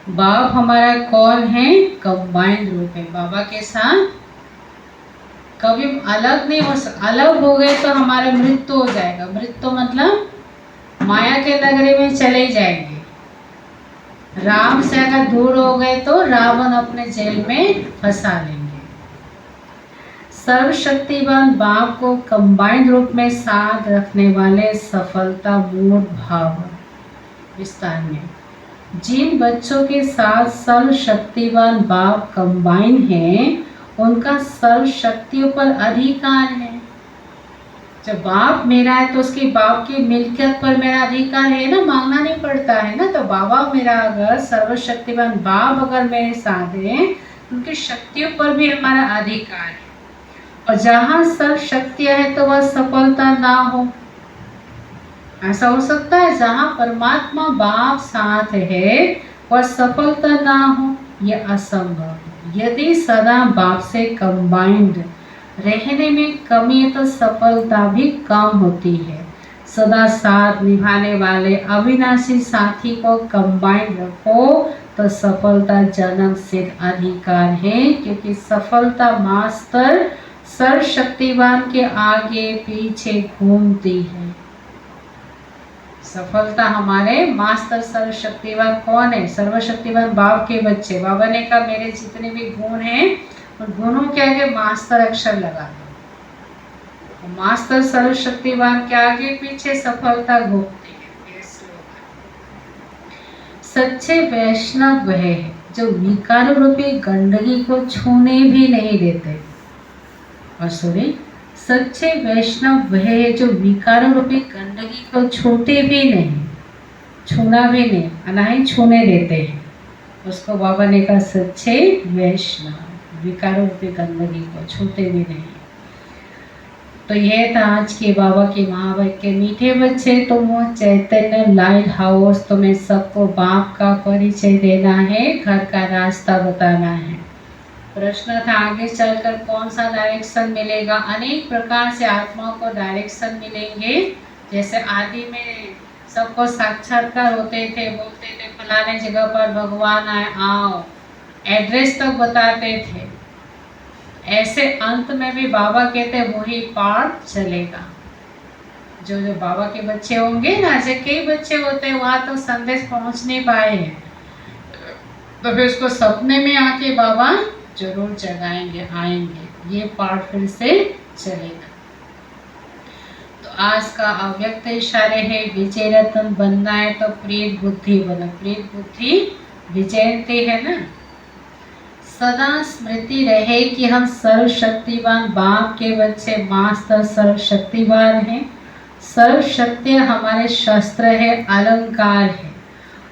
बाप हमारा कौन है? कंबाइंड रूप है। बाबा के साथ कभी अलग नहीं हो सकता। अलग हो गए तो हमारा मृत्यु हो जाएगा। मृत्यु मतलब माया के नगरी में चले जाएंगे। राम से अगर दूर हो गए तो रावण अपने जेल में फंसा लेंगे। सर्वशक्तिवान बाप को कंबाइंड रूप में साथ रखने वाले सफलता मूल भाव। विस्तार में, जिन बच्चों के साथ सर्वशक्तिवान बाप कंबाइन हैं, उनका सर्व शक्तियों पर अधिकार है। जब बाप मेरा है तो उसके बाप की मिल्कियत पर मेरा अधिकार है ना, मांगना नहीं पड़ता है ना। तो बाबा मेरा अगर सर्वशक्तिवान बाप अगर मेरे साथ है, उनकी शक्तियों पर भी हमारा अधिकार है। और जहाँ सर्व शक्तियाँ है तो वह सफलता ना हो, ऐसा हो सकता है? जहाँ परमात्मा बाप साथ है वह सफलता ना हो, यह असंभव। यदि सदा बाप से कंबाइंड रहने में कमी है तो सफलता भी कम होती है। सदा साथ निभाने वाले अविनाशी साथी को कंबाइंड रखो तो सफलता जन्म सिद्ध अधिकार है, क्योंकि सफलता मास्टर सर्वशक्तिवान के आगे पीछे घूमती है। सफलता हमारे मास्टर सर्वशक्तिवान कौन है? सर्वशक्तिवान बाप के बच्चे। बाबा ने कहा मेरे जितने भी गुण हैं उन गुणों के आगे मास्टर अक्षर लगा दो। मास्टर सर्वशक्तिवान के आगे पीछे सफलता घूमती है। सच्चे वैष्णव वह है जो विकार रूपी गंदगी को छूने भी नहीं देते। और सुनिए, सच्चे वैष्णव वह है जो विकारों रूपी गंदगी को छूते भी नहीं, छूना भी नहीं, अनाही छूने देते हैं। उसको बाबा ने कहा सच्चे वैष्णव विकारों रूपी गंदगी को छूते भी नहीं। तो यह था आज के बाबा के महावाक्य के मीठे बच्चे। तो वो चैतन्य लाइट हाउस, तुम्हें सबको बाप का परिचय देना है, घर का रास्ता बताना है। प्रश्न था आगे चलकर कौन सा डायरेक्शन मिलेगा? अनेक प्रकार से आत्माओं को डायरेक्शन मिलेंगे। जैसे आदि में सबको साक्षात्कार होते थे, बोलते थे फलाने जगह पर भगवान आए, आओ, एड्रेस तक बताते थे। ऐसे अंत में भी बाबा कहते वही पाठ चलेगा। जो जो बाबा के बच्चे होंगे ना, ऐसे कई बच्चे होते हैं वहाँ तो संदेश पहुँच नहीं पाए हैं, तो फिर उसको सपने में आके बाबा जरूर जगाएंगे, आएंगे। ये पाठ फिर से चलेगा। तो आज का अव्यक्त इशारे है, विजय रत्न बनना है तो प्रीत बुद्धि बनो। प्रीत बुद्धि विजयंती है ना। सदा स्मृति रहे कि हम सर्वशक्तिवान बाप के बच्चे, मास्टर सर्वशक्तिवान हैं। सर्वशक्ति हमारे शस्त्र है, अलंकार है।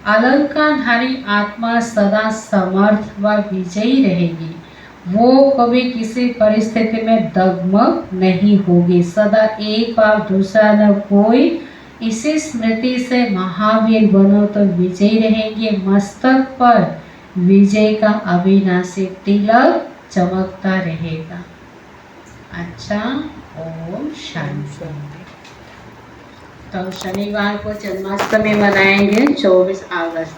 अलंकारधारी आत्मा सदा समर्थ व विजयी रहेगी। वो कभी किसी परिस्थिति में डगमग नहीं होगी। सदा एक बार दूसरा न कोई। इसी स्मृति से महावीर बनो तो विजयी रहेंगे। मस्तक पर विजय का अविनाशी तिलक चमकता रहेगा। अच्छा, ओम शांति। तो शनिवार को जन्माष्टमी मनाएंगे 24 अगस्त।